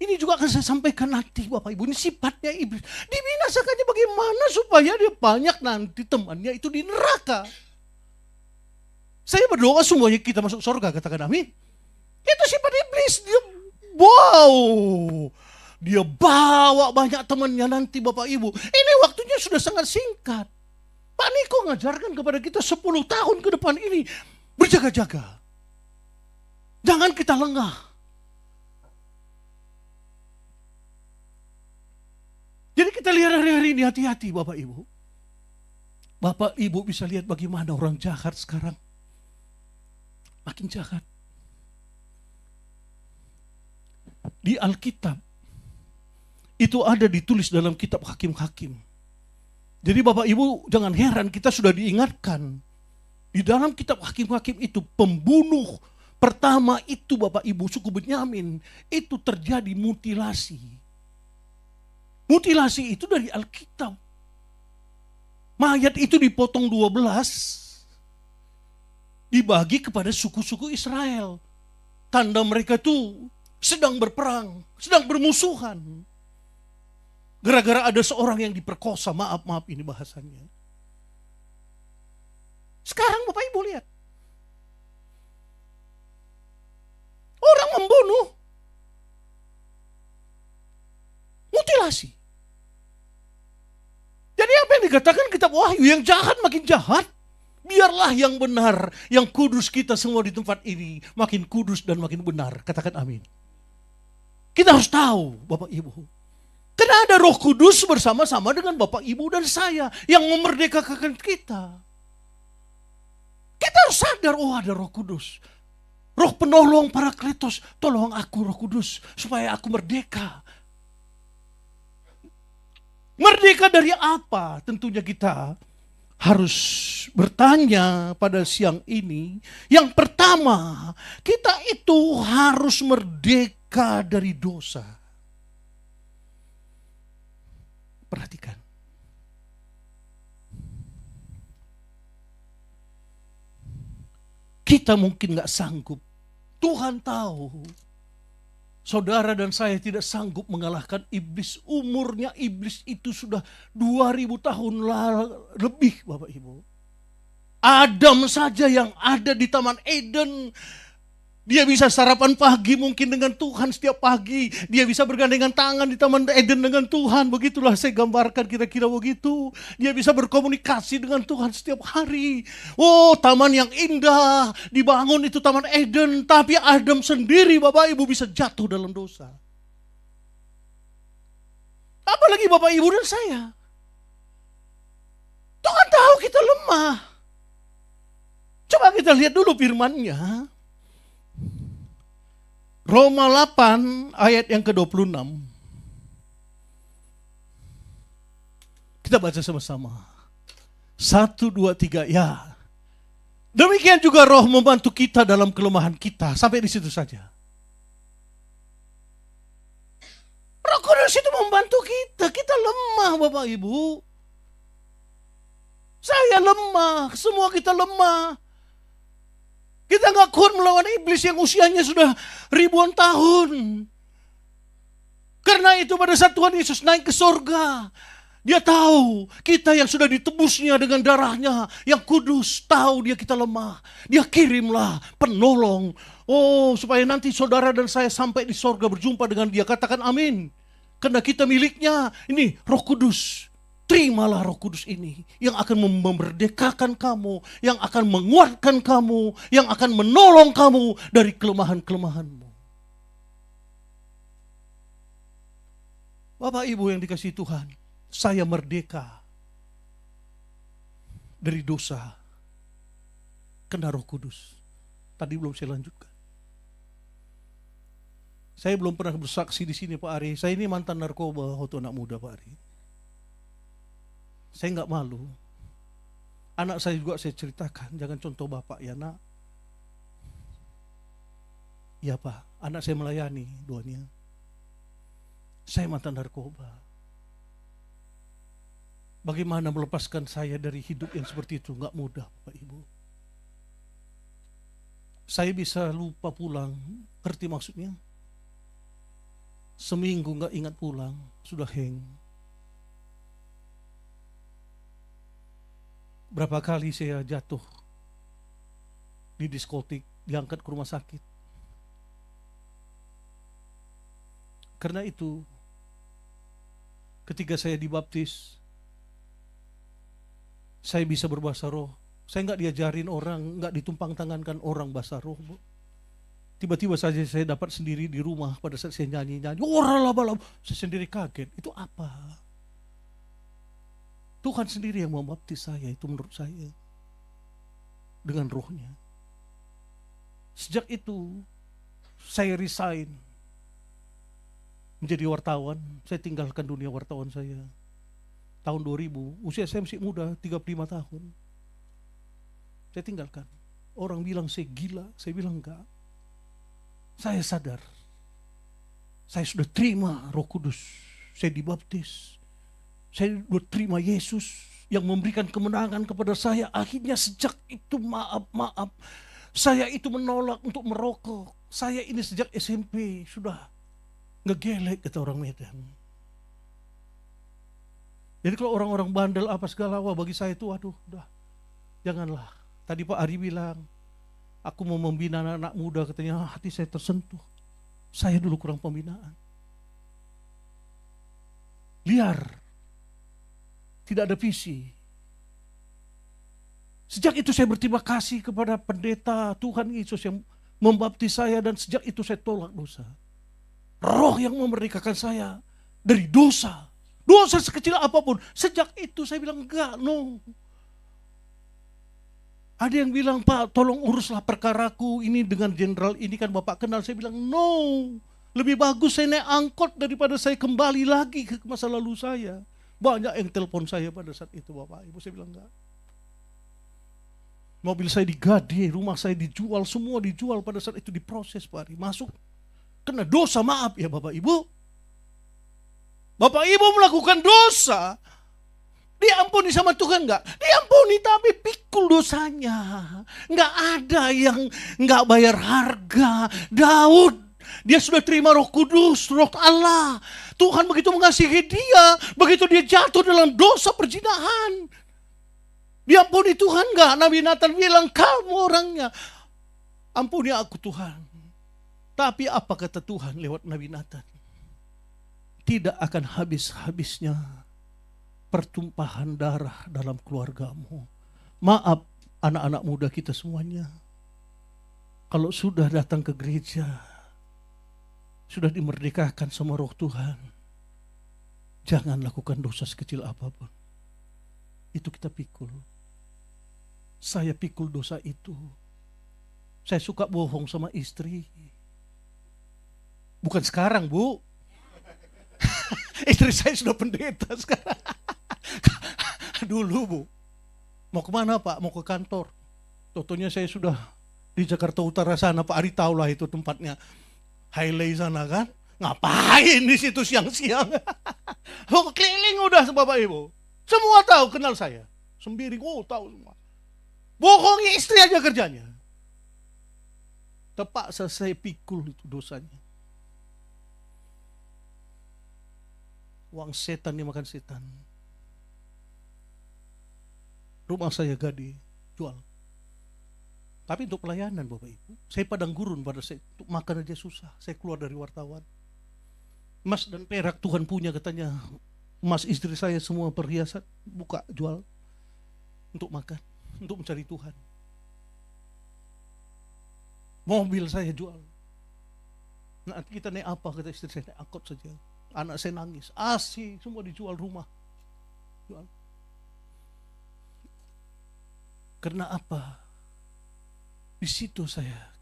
Ini juga akan saya sampaikan nanti Bapak Ibu. Ini sifatnya iblis. Dibinasakannya bagaimana supaya dia banyak nanti temannya itu di neraka. Saya berdoa semuanya kita masuk surga, katakan amin. Itu sifat iblis. Dia bawa banyak temannya nanti Bapak Ibu. Ini waktunya sudah sangat singkat. Pak Niko ngajarkan kepada kita 10 tahun ke depan ini. Berjaga-jaga. Jangan kita lengah. Jadi kita lihat hari-hari ini hati-hati Bapak Ibu. Bapak Ibu bisa lihat bagaimana orang jahat sekarang. Makin jahat. Di Alkitab. Itu ada ditulis dalam kitab Hakim-Hakim. Jadi Bapak Ibu jangan heran kita sudah diingatkan. Di dalam kitab Hakim-Hakim itu pembunuh pertama itu Bapak Ibu suku Benyamin itu terjadi mutilasi. Mutilasi itu dari Alkitab. Mayat itu dipotong 12 dibagi kepada suku-suku Israel. Tanda mereka itu sedang berperang, sedang bermusuhan. Gara-gara ada seorang yang diperkosa, maaf ini bahasanya. Sekarang Bapak Ibu lihat. Orang membunuh. Mutilasi. Jadi apa yang dikatakan kitab Wahyu, yang jahat makin jahat. Biarlah yang benar, yang kudus kita semua di tempat ini makin kudus dan makin benar. Katakan amin. Kita harus tahu Bapak Ibu. Karena ada Roh Kudus bersama-sama dengan Bapak Ibu dan saya yang memerdekakan kita. Kita harus sadar, oh ada Roh Kudus. Roh penolong Parakletos, tolong aku Roh Kudus supaya aku merdeka. Merdeka dari apa? Tentunya kita harus bertanya pada siang ini. Yang pertama, kita itu harus merdeka dari dosa. Perhatikan. Kita mungkin gak sanggup. Tuhan tahu. Saudara dan saya tidak sanggup mengalahkan iblis. Umurnya iblis itu sudah 2000 tahun lebih Bapak Ibu. Adam saja yang ada di Taman Eden. Dia bisa sarapan pagi mungkin dengan Tuhan setiap pagi. Dia bisa bergandengan tangan di Taman Eden dengan Tuhan. Begitulah saya gambarkan kira-kira begitu. Dia bisa berkomunikasi dengan Tuhan setiap hari. Oh, taman yang indah. Dibangun itu Taman Eden. Tapi Adam sendiri Bapak Ibu bisa jatuh dalam dosa. Apalagi Bapak Ibu dan saya. Tuhan tahu kita lemah. Coba kita lihat dulu firman-Nya. Roma 8 ayat yang ke-26. Kita baca sama-sama. 1, 2, 3, ya. Demikian juga Roh membantu kita dalam kelemahan kita. Sampai di situ saja. Roh Kudus itu membantu kita. Kita lemah Bapak Ibu. Saya lemah. Semua kita lemah. Kita gak kuat melawan iblis yang usianya sudah ribuan tahun. Karena itu pada saat Tuhan Yesus naik ke surga, Dia tahu kita yang sudah ditebusnya dengan darahnya yang kudus, tahu dia kita lemah. Dia kirimlah penolong. Oh, supaya nanti saudara dan saya sampai di surga berjumpa dengan Dia. Katakan amin. Karena kita miliknya, ini Roh Kudus. Terimalah Roh Kudus ini yang akan memerdekakan kamu, yang akan menguatkan kamu, yang akan menolong kamu dari kelemahan-kelemahanmu. Bapak Ibu yang dikasihi Tuhan, saya merdeka dari dosa karena Roh Kudus. Tadi belum saya lanjutkan. Saya belum pernah bersaksi di sini Pak Ari. Saya ini mantan narkoba waktu anak muda Pak Ari. Saya nggak malu. Anak saya juga saya ceritakan, jangan contoh bapak ya nak. Ya Pak, anak saya melayani duanya. Saya mantan narkoba. Bagaimana melepaskan saya dari hidup yang seperti itu? Nggak mudah Bapak Ibu. Saya bisa lupa pulang, ngerti maksudnya? Seminggu nggak ingat pulang, sudah hang. Berapa kali saya jatuh di diskotik, diangkat ke rumah sakit. Karena itu, ketika saya dibaptis, saya bisa berbahasa roh. Saya nggak diajarin orang, nggak ditumpang tangankan orang bahasa roh. Tiba-tiba saja saya dapat sendiri di rumah pada saat saya nyanyi-nyanyi. Saya sendiri kaget, itu apa? Tuhan sendiri yang membaptis saya, itu menurut saya. Dengan rohnya. Sejak itu, saya resign. Menjadi wartawan, saya tinggalkan dunia wartawan saya. Tahun 2000, usia saya masih muda, 35 tahun. Saya tinggalkan. Orang bilang saya gila, saya bilang enggak. Saya sadar. Saya sudah terima Roh Kudus. Saya dibaptis. Saya sudah terima Yesus yang memberikan kemenangan kepada saya. Akhirnya sejak itu maaf. Saya itu menolak untuk merokok. Saya ini sejak SMP sudah ngegelek kata orang Medan. Jadi kalau orang-orang bandel apa segala, wah bagi saya itu waduh udah janganlah. Tadi Pak Ari bilang, aku mau membina anak-anak muda, katanya hati saya tersentuh. Saya dulu kurang pembinaan. Liar. Tidak ada visi. Sejak itu saya berterima kasih kepada pendeta Tuhan Yesus yang membaptis saya, dan sejak itu saya tolak dosa. Roh yang memerdekakan saya dari dosa. Dosa sekecil apapun. Sejak itu saya bilang enggak, no. Ada yang bilang, Pak tolong uruslah perkaraku ini dengan jenderal ini, kan Bapak kenal. Saya bilang no. Lebih bagus saya naik angkot daripada saya kembali lagi ke masa lalu saya. Banyak yang telepon saya pada saat itu Bapak Ibu. Saya bilang enggak. Mobil saya digade, rumah saya dijual, semua dijual pada saat itu, diproses Pak Ari. Masuk kena dosa, maaf ya Bapak Ibu. Bapak Ibu melakukan dosa, diampuni sama Tuhan enggak? Diampuni, tapi pikul dosanya. Enggak ada yang enggak bayar harga. Daud, dia sudah terima Roh Kudus, Roh Allah. Tuhan begitu mengasihi dia, begitu dia jatuh dalam dosa perzinahan, diampuni Tuhan enggak? Nabi Nathan bilang, kamu orangnya. Ampuni aku Tuhan. Tapi apa kata Tuhan lewat Nabi Nathan? Tidak akan habis-habisnya pertumpahan darah dalam keluargamu. Maaf anak-anak muda kita semuanya. Kalau sudah datang ke gereja, sudah dimerdekakan sama Roh Tuhan, jangan lakukan dosa sekecil apapun. Itu kita pikul. Saya pikul dosa itu. Saya suka bohong sama istri. Bukan sekarang, Bu. Istri saya sudah pendeta sekarang. Dulu, Bu. Mau kemana, Pak? Mau ke kantor. Totonya saya sudah di Jakarta Utara sana. Pak Ari tahu lah itu tempatnya. Highway sana kan. Ngapain di situ siang-siang? Mau keliling udah Bapak Ibu. Semua tahu, kenal saya. Sembiring, tahu semua. Bohongi istri aja kerjanya. Terpaksa saya pikul itu dosanya. Uang setan dimakan setan. Rumah saya gade, jual. Tapi untuk pelayanan Bapak Ibu, saya padang gurun pada saya, untuk makan aja susah. Saya keluar dari wartawan. Emas dan perak Tuhan punya katanya. Emas istri saya semua perhiasan, buka jual. Untuk makan, untuk mencari Tuhan. Mobil saya jual. Nanti kita naik apa, kata istri saya, naik angkot saja. Anak saya nangis, AC semua dijual, rumah jual. Karena apa? Di situ saya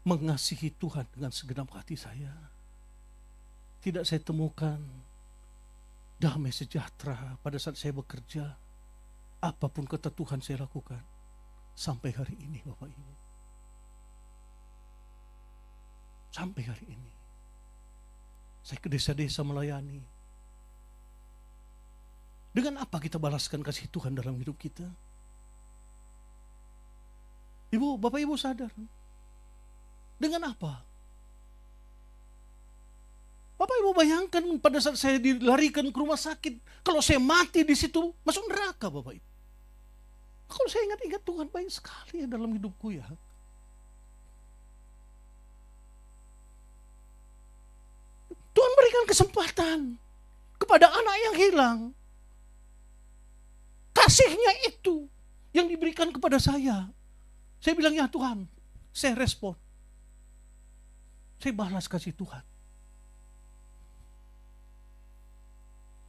mengasihi Tuhan dengan segenap hati saya. Tidak saya temukan damai sejahtera pada saat saya bekerja. Apapun kata Tuhan saya lakukan sampai hari ini Bapak Ibu. Sampai hari ini. Saya ke desa-desa melayani. Dengan apa kita balaskan kasih Tuhan dalam hidup kita? Ibu, Bapak Ibu sadar? Dengan apa? Bapak Ibu bayangkan pada saat saya dilarikan ke rumah sakit, kalau saya mati di situ, masuk neraka Bapak Ibu. Kalau saya ingat-ingat Tuhan baik sekali ya dalam hidupku ya. Tuhan berikan kesempatan kepada anak yang hilang. Kasihnya itu yang diberikan kepada saya. Saya bilang, ya Tuhan, saya respon. Saya balas kasih Tuhan.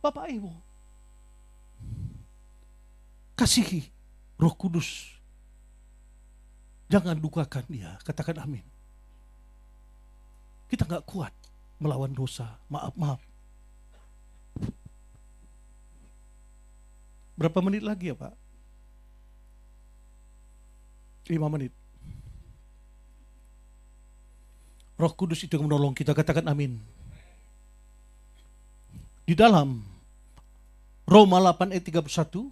Bapak Ibu, kasihi Roh Kudus. Jangan dukakan dia, katakan amin. Kita gak kuat melawan dosa, maaf. Berapa menit lagi ya Pak? 5 menit. Roh Kudus itu yang menolong kita, katakan amin. Di dalam Roma 8 ayat 31,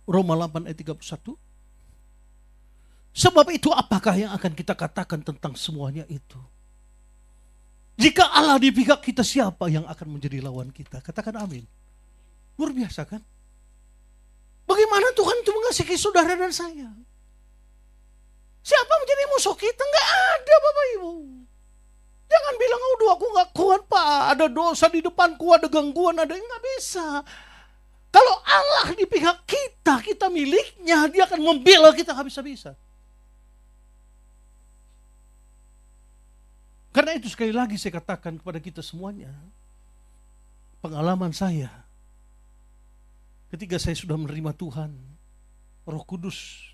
Roma 8 ayat 31, sebab itu apakah yang akan kita katakan tentang semuanya itu? Jika Allah di pihak kita, siapa yang akan menjadi lawan kita? Katakan amin. Luar biasa kan? Bagaimana Tuhan itu mengasihi mengasihi saudara dan saya. Siapa menjadi musuh kita? Nggak ada, Bapak Ibu. Jangan bilang, oh aku nggak kuat Pak, ada dosa di depanku, ada gangguan, ada, nggak bisa. Kalau Allah di pihak kita, kita miliknya, dia akan membela kita habis-habisan. Karena itu sekali lagi saya katakan kepada kita semuanya, pengalaman saya, ketika saya sudah menerima Tuhan, Roh Kudus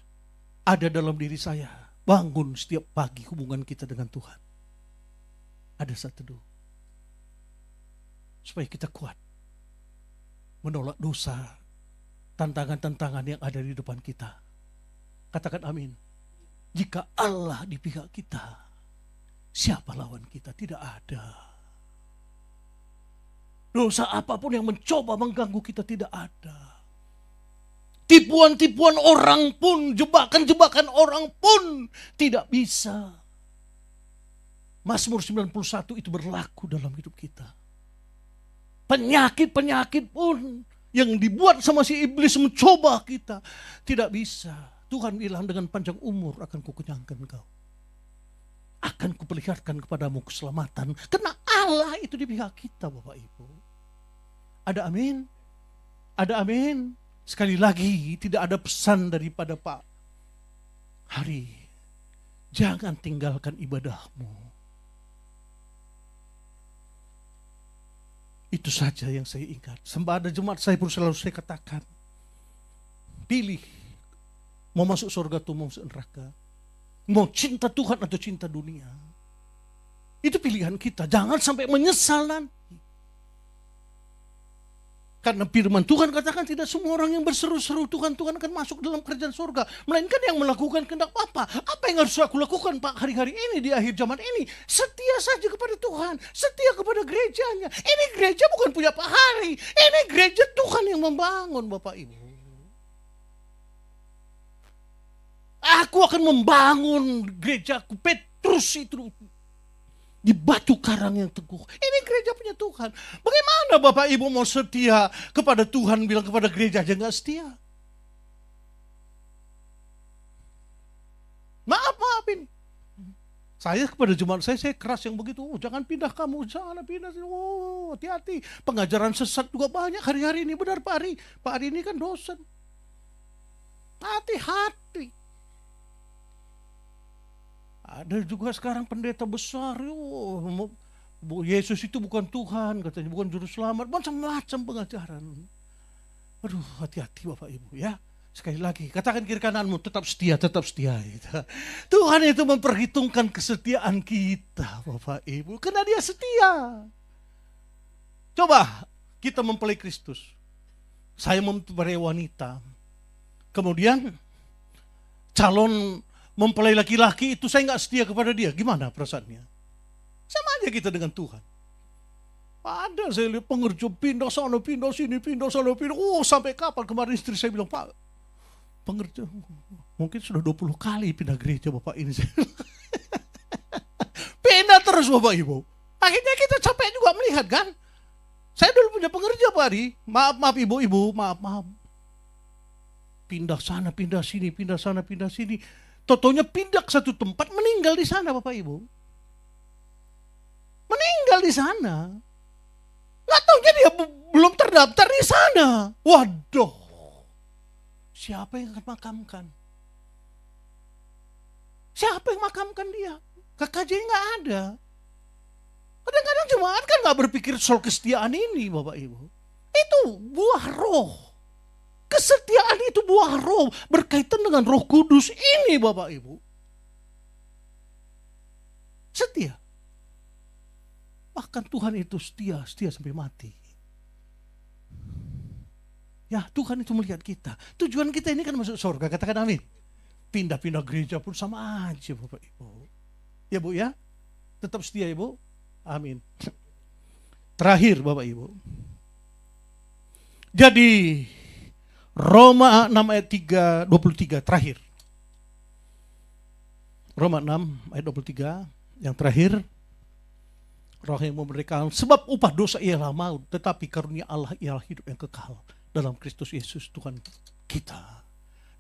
ada dalam diri saya, bangun setiap pagi hubungan kita dengan Tuhan. Ada satu teduh, supaya kita kuat menolak dosa, tantangan-tantangan yang ada di depan kita. Katakan amin. Jika Allah di pihak kita, siapa lawan kita? Tidak ada. Dosa apapun yang mencoba mengganggu kita tidak ada. Tipuan-tipuan orang pun, jebakan-jebakan orang pun tidak bisa. Mazmur 91 itu berlaku dalam hidup kita. Penyakit-penyakit pun yang dibuat sama si iblis mencoba kita tidak bisa. Tuhan bilang, dengan panjang umur akan kukenyangkan engkau. Akan kupeliharkan kepadamu keselamatan. Karena Allah itu di pihak kita, Bapak Ibu. Ada amin? Ada amin? Sekali lagi, tidak ada pesan daripada Pak Hari. Jangan tinggalkan ibadahmu. Itu saja yang saya ingat. Sembada Jumat saya pun selalu saya katakan, pilih mau masuk surga atau mau masuk neraka, mau cinta Tuhan atau cinta dunia. Itu pilihan kita. Jangan sampai menyesal nanti. Karena firman Tuhan katakan tidak semua orang yang berseru-seru Tuhan akan masuk dalam kerajaan surga. Melainkan yang melakukan kehendak Bapa. Apa yang harus aku lakukan Pak hari-hari ini di akhir zaman ini? Setia saja kepada Tuhan. Setia kepada gerejanya. Ini gereja bukan punya Pak Hari. Ini gereja Tuhan yang membangun, Bapak Ibu. Aku akan membangun gerejaku Petrus itu di batu karang yang teguh. Ini gereja punya Tuhan. Bagaimana Bapak Ibu mau setia kepada Tuhan, bilang kepada gereja aja nggak setia? Maafin. Saya kepada jemaat saya keras yang begitu. Oh, jangan pindah kamu, jangan pindah. Oh, hati-hati. Pengajaran sesat juga banyak hari-hari ini. Benar Pak Ari. Pak Ari ini kan dosen. Hati-hati. Ada juga sekarang pendeta besar, Yesus itu bukan Tuhan, katanya bukan juru selamat, macam-macam pengajaran. Aduh, hati-hati Bapak Ibu ya. Sekali lagi, katakan kiri kananmu, tetap setia. Gitu. Tuhan itu memperhitungkan kesetiaan kita Bapak Ibu, karena dia setia. Coba kita mempelai Kristus. Saya mempelai wanita. Kemudian calon mempelai laki-laki itu saya nggak setia kepada dia. Gimana perasaannya? Sama aja kita dengan Tuhan. Ada saya lihat pengerja pindah sana, pindah sini, pindah sana, pindah. Oh, sampai kapan? Kemarin istri saya bilang, Pak, pengerja mungkin sudah 20 kali pindah gereja Bapak ini. Pindah terus Bapak Ibu. Akhirnya kita capek juga melihat kan. Saya dulu punya pengerja Pak Ari. Maaf ibu-ibu, maaf. Pindah sana, pindah sini, pindah sana, pindah sini. Totonya pindah ke satu tempat, meninggal di sana Bapak Ibu. Meninggal di sana. Nggak taunya dia belum terdaftar di sana. Waduh. Siapa yang akan makamkan? Siapa yang makamkan dia? KKJ nggak ada. Kadang-kadang jemaat kan nggak berpikir soal kesetiaan ini Bapak Ibu. Itu buah roh. Kesetiaan itu buah roh, berkaitan dengan Roh Kudus ini Bapak Ibu. Setia. Bahkan Tuhan itu setia sampai mati. Ya, Tuhan itu melihat kita. Tujuan kita ini kan masuk surga, katakan amin. Pindah-pindah gereja pun sama aja Bapak Ibu. Ya Bu ya, tetap setia ya Bu. Amin. Terakhir Bapak Ibu. Jadi Roma 6 ayat 23 terakhir. Roma 6 ayat 23 yang terakhir. Roh yang memerdekakan, sebab upah dosa ialah maut, tetapi karunia Allah ialah hidup yang kekal dalam Kristus Yesus Tuhan kita.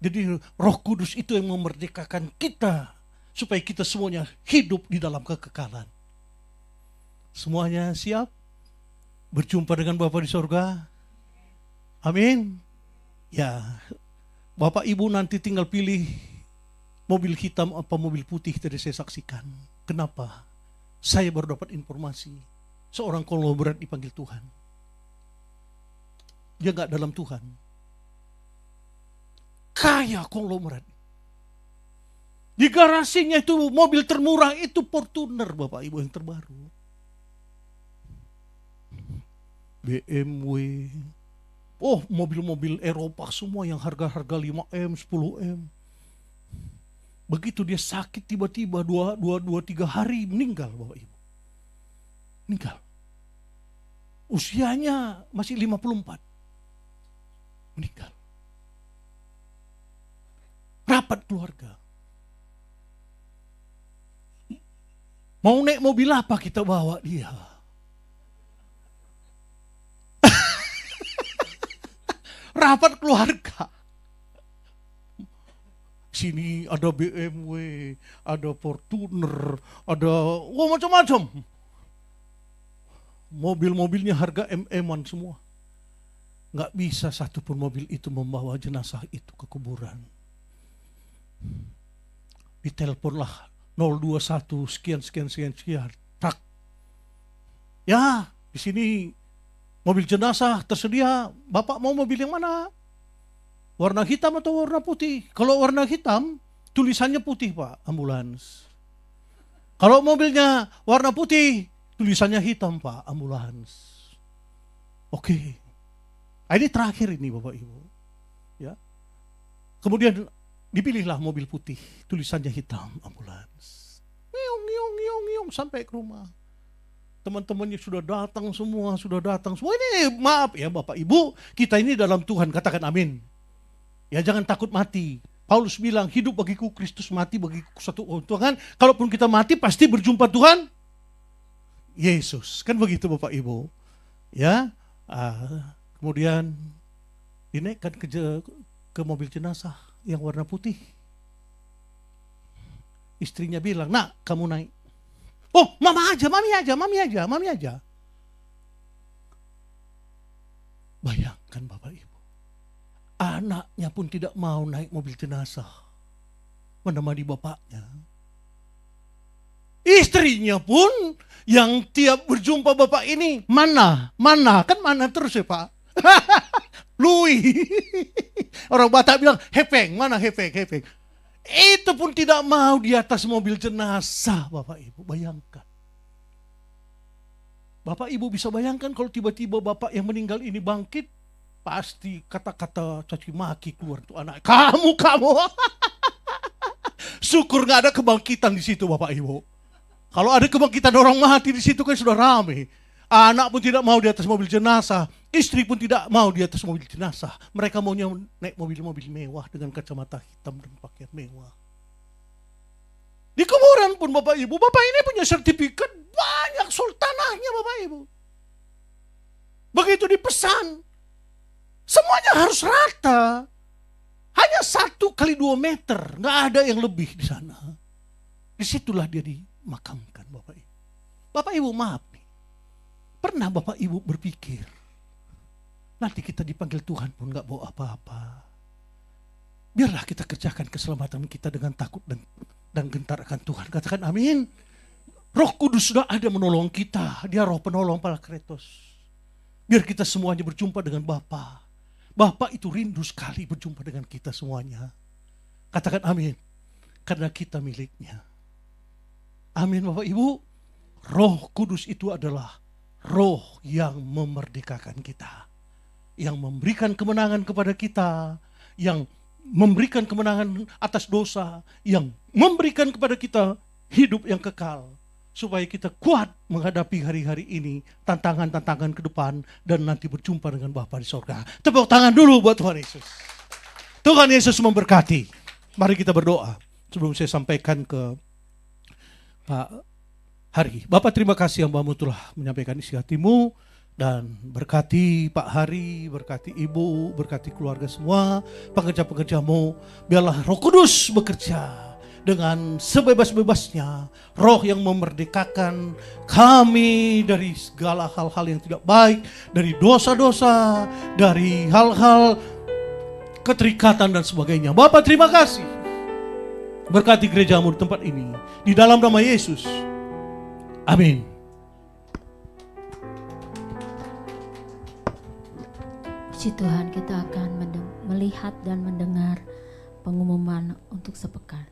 Jadi Roh Kudus itu yang memerdekakan kita supaya kita semuanya hidup di dalam kekekalan. Semuanya siap berjumpa dengan Bapa di sorga? Amin. Ya, Bapak Ibu nanti tinggal pilih mobil hitam apa mobil putih. Tadi saya saksikan. Kenapa? Saya baru dapat informasi seorang konglomerat dipanggil Tuhan. Dia gak dalam Tuhan. Kaya konglomerat. Di garasinya itu mobil termurah itu Fortuner, Bapak Ibu, yang terbaru. BMW. Oh, mobil-mobil Eropa semua yang harga-harga 5M, 10M. Begitu dia sakit tiba-tiba 2-3 hari meninggal, Bapak Ibu. Meninggal. Usianya masih 54. Meninggal. Rapat keluarga. Mau naik mobil apa kita bawa dia? Rapat keluarga. Sini ada BMW, ada Fortuner, ada macam-macam. Mobil-mobilnya harga MM-an semua. Nggak bisa satupun mobil itu membawa jenazah itu ke kuburan. Diteleponlah 021 sekian. Tak. Ya, di sini mobil jenazah tersedia. Bapak mau mobil yang mana? Warna hitam atau warna putih? Kalau warna hitam, tulisannya putih, Pak, ambulans. Kalau mobilnya warna putih, tulisannya hitam, Pak, ambulans. Oke. Ini terakhir ini, Bapak Ibu. Ya. Kemudian dipilihlah mobil putih, tulisannya hitam, ambulans. Ngiung, sampai ke rumah. Teman-temannya sudah datang semua. Ini maaf ya Bapak Ibu, kita ini dalam Tuhan, katakan amin. Ya jangan takut mati. Paulus bilang, hidup bagiku Kristus, mati bagiku satu keuntungan. Kalaupun kita mati pasti berjumpa Tuhan Yesus. Kan begitu Bapak Ibu. Ya, kemudian dinaikkan ke mobil jenazah yang warna putih. Istrinya bilang, nak kamu naik. Oh, mami aja. Bayangkan Bapak Ibu. Anaknya pun tidak mau naik mobil jenazah menemani bapaknya. Istrinya pun yang tiap berjumpa bapak ini, mana, kan mana terus ya Pak. Lui. Orang Batak bilang, hepeng, mana hepeng. Itu pun tidak mau di atas mobil jenazah, Bapak Ibu. Bayangkan. Bapak Ibu bisa bayangkan kalau tiba-tiba bapak yang meninggal ini bangkit, pasti kata-kata caci maki keluar tuh anak. Kamu. Syukur nggak ada kebangkitan di situ, Bapak Ibu. Kalau ada kebangkitan orang mati di situ kan sudah rame. Anak pun tidak mau di atas mobil jenazah. Istri pun tidak mau di atas mobil jenazah. Mereka maunya naik mobil-mobil mewah dengan kacamata hitam dan pakaian mewah. Di kuburan pun Bapak Ibu, Bapak ini punya sertifikat banyak sultanahnya Bapak Ibu. Begitu dipesan, semuanya harus rata. Hanya 1x2 meter, nggak ada yang lebih di sana. Disitulah dia dimakamkan Bapak Ibu. Bapak Ibu maaf nih, pernah Bapak Ibu berpikir, nanti kita dipanggil Tuhan pun nggak bawa apa-apa. Biarlah kita kerjakan keselamatan kita dengan takut dan gentar akan Tuhan. Katakan amin. Roh Kudus sudah ada menolong kita. Dia roh penolong Parakletos. Biar kita semuanya berjumpa dengan Bapa. Bapa itu rindu sekali berjumpa dengan kita semuanya. Katakan amin. Karena kita miliknya. Amin Bapak Ibu. Roh Kudus itu adalah roh yang memerdekakan kita. Yang memberikan kemenangan kepada kita. Yang memberikan kemenangan atas dosa. Yang memberikan kepada kita hidup yang kekal. Supaya kita kuat menghadapi hari-hari ini, tantangan-tantangan ke depan, dan nanti berjumpa dengan Bapa di sorga. Tepuk tangan dulu buat Tuhan Yesus. Tuhan Yesus memberkati. Mari kita berdoa sebelum saya sampaikan ke Pak Hari. Bapak terima kasih yang Bapak telah menyampaikan isi hatimu. Dan berkati Pak Hari, berkati Ibu, berkati keluarga semua, pekerja-pekerjamu. Biarlah Roh Kudus bekerja dengan sebebas-bebasnya. Roh yang memerdekakan kami dari segala hal-hal yang tidak baik, dari dosa-dosa, dari hal-hal keterikatan dan sebagainya. Bapak terima kasih. Berkati gerejamu di tempat ini. Di dalam nama Yesus. Amin. Puji Tuhan, kita akan melihat dan mendengar pengumuman untuk sepekan.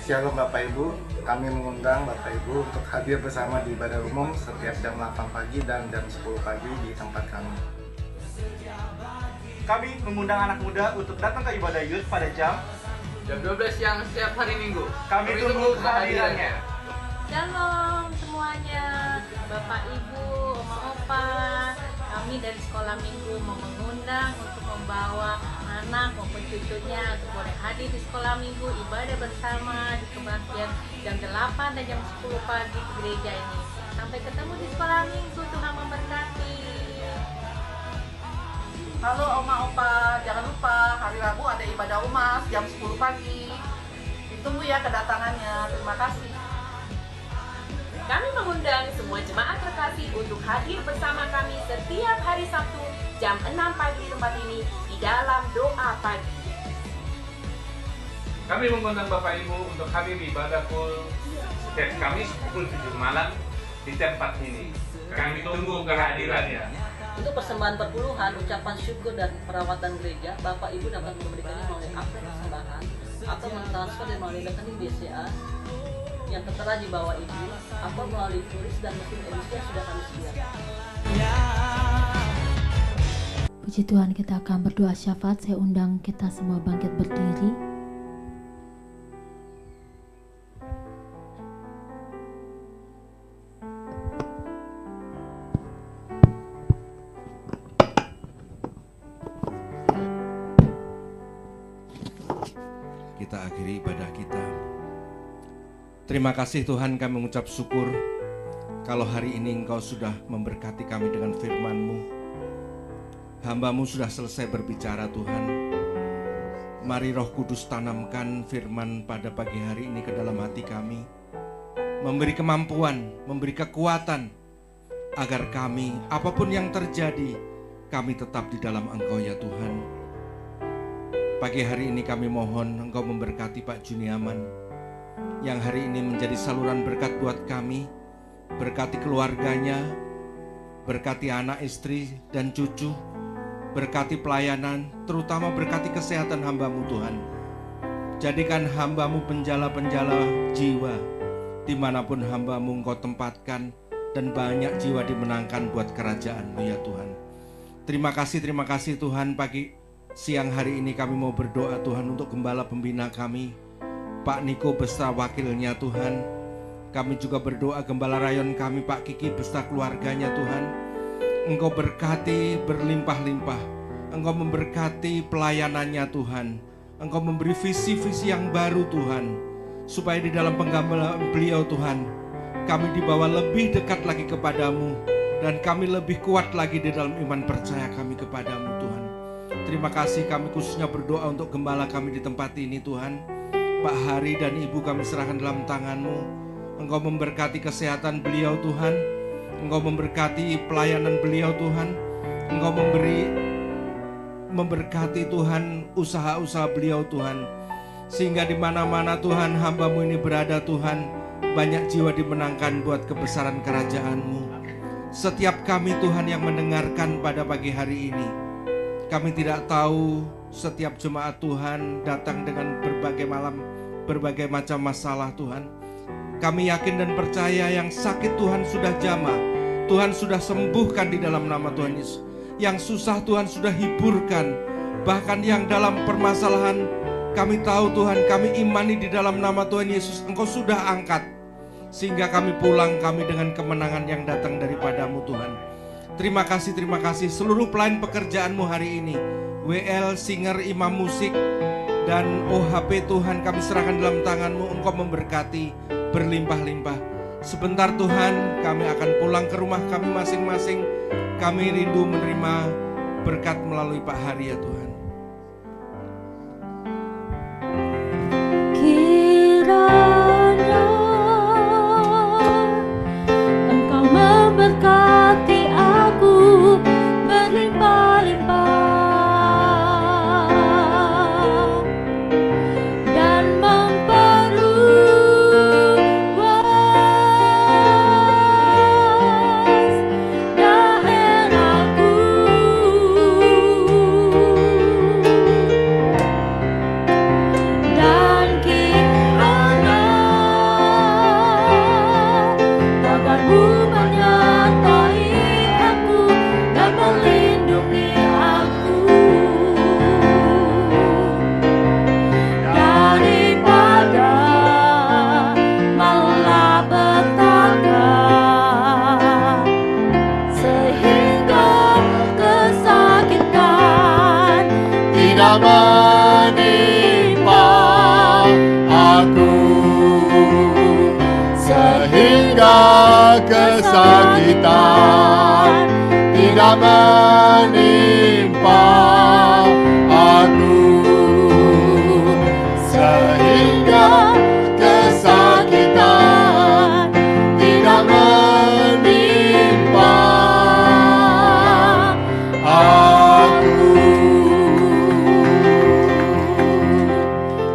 Shalom Bapak Ibu, kami mengundang Bapak Ibu untuk hadir bersama di ibadah umum setiap jam 8 pagi dan jam 10 pagi di tempat kami. Kami mengundang anak muda untuk datang ke ibadah youth pada jam 12 siang setiap hari Minggu. Kami tunggu kehadirannya. Shalom semuanya, Bapak Ibu, Oma Opa. Kami dari sekolah minggu mau mengundang untuk membawa anak maupun cucunya untuk boleh hadir di sekolah minggu ibadah bersama di kebaktian jam 8 dan jam 10 pagi di gereja ini. Sampai ketemu di sekolah minggu, Tuhan memberkati. Halo Oma Opa, jangan lupa hari Rabu ada ibadah umas jam 10 pagi. Ditunggu ya kedatangannya. Terima kasih. Kami mengundang semua jemaat terkasih untuk hadir bersama kami setiap hari Sabtu jam 6 pagi di tempat ini di dalam doa pagi. Kami mengundang Bapak Ibu untuk hadir di ibadah full setiap Kamis pukul 7 malam di tempat ini. Kami tunggu kehadirannya. Untuk persembahan perpuluhan, ucapan syukur dan perawatan gereja, Bapak Ibu dapat memberikannya melalui akte persembahan atau mentransfer dari melalui rekening BCA yang tertera di bawah ini atau melalui turis dan mesin edisi yang sudah kami sediakan. Puji Tuhan, kita akan berdoa syafaat. Saya undang kita semua bangkit berdiri. Kita akhiri ibadah kita. Terima kasih Tuhan, kami mengucap syukur kalau hari ini Engkau sudah memberkati kami dengan firman-Mu. Hamba-Mu sudah selesai berbicara Tuhan. Mari Roh Kudus tanamkan firman pada pagi hari ini ke dalam hati kami. Memberi kemampuan, memberi kekuatan agar kami, apapun yang terjadi, kami tetap di dalam Engkau ya Tuhan. Pagi hari ini kami mohon Engkau memberkati Pak Juniaman yang hari ini menjadi saluran berkat buat kami. Berkati keluarganya, berkati anak istri dan cucu, berkati pelayanan, terutama berkati kesehatan hamba-Mu Tuhan. Jadikan hamba-Mu penjala-penjala jiwa dimanapun hamba-Mu Engkau tempatkan, dan banyak jiwa dimenangkan buat kerajaan-Mu ya Tuhan. Terima kasih Tuhan. Siang hari ini kami mau berdoa Tuhan untuk gembala pembina kami, Pak Niko beserta wakilnya Tuhan. Kami juga berdoa gembala rayon kami Pak Kiki beserta keluarganya Tuhan. Engkau berkati berlimpah-limpah. Engkau memberkati pelayanannya Tuhan. Engkau memberi visi-visi yang baru Tuhan, supaya di dalam penggambalan beliau Tuhan, kami dibawa lebih dekat lagi kepadamu, dan kami lebih kuat lagi di dalam iman percaya kami kepadamu Tuhan. Terima kasih, kami khususnya berdoa untuk gembala kami di tempat ini Tuhan. Pak Hari dan Ibu kami serahkan dalam tangan-Mu. Engkau memberkati kesehatan beliau Tuhan. Engkau memberkati pelayanan beliau Tuhan. Engkau memberkati Tuhan usaha-usaha beliau Tuhan. Sehingga di mana-mana Tuhan hamba-Mu ini berada Tuhan, banyak jiwa dimenangkan buat kebesaran kerajaan-Mu. Setiap kami Tuhan yang mendengarkan pada pagi hari ini, kami tidak tahu setiap jemaat Tuhan datang dengan berbagai macam masalah Tuhan. Kami yakin dan percaya yang sakit Tuhan sudah jamah, Tuhan sudah sembuhkan di dalam nama Tuhan Yesus. Yang susah Tuhan sudah hiburkan. Bahkan yang dalam permasalahan, kami tahu Tuhan, kami imani di dalam nama Tuhan Yesus Engkau sudah angkat. Sehingga kami pulang kami dengan kemenangan yang datang daripada-Mu Tuhan. Terima kasih seluruh pelayan pekerjaan-Mu hari ini. WL, singer, imam musik, Dan OHP Tuhan kami serahkan dalam tangan-Mu, Engkau memberkati berlimpah-limpah. Sebentar Tuhan, kami akan pulang ke rumah kami masing-masing. Kami rindu menerima berkat melalui Pak Hari ya Tuhan. Kiranya Engkau memberkati aku berlimpah-limpah dan memperluas daerahku, dan kiranya tangan-Mu menyertai aku dan melindungi aku daripada malapetaka, sehingga kesakitan tidak menimpa aku, Sehingga kesakitan tidak menimpa aku, sehingga kesakitan tidak menimpa aku.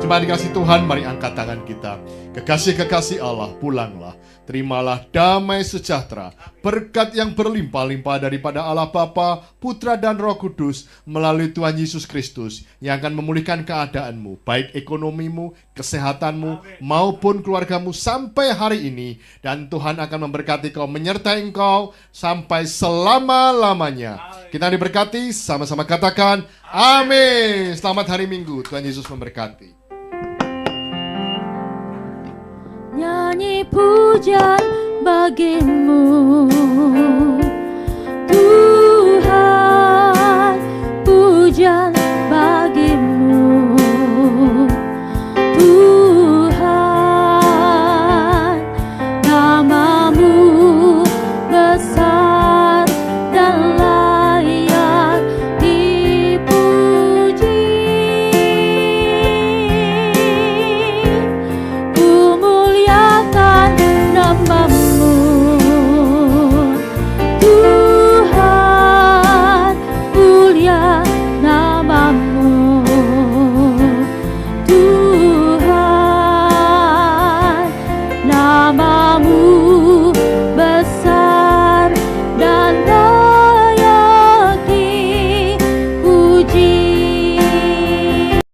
Jemaat dikasih Tuhan, mari angkat tangan kita. Kekasih-kekasih Allah, pulanglah. Terimalah damai sejahtera, berkat yang berlimpah-limpah daripada Allah Bapa, Putra dan Roh Kudus melalui Tuhan Yesus Kristus yang akan memulihkan keadaanmu, baik ekonomimu, kesehatanmu, maupun keluargamu sampai hari ini. Dan Tuhan akan memberkati kau, menyertai engkau sampai selama-lamanya. Kita diberkati, sama-sama katakan amin. Selamat hari Minggu, Tuhan Yesus memberkati. Nyanyi pujian bagimu.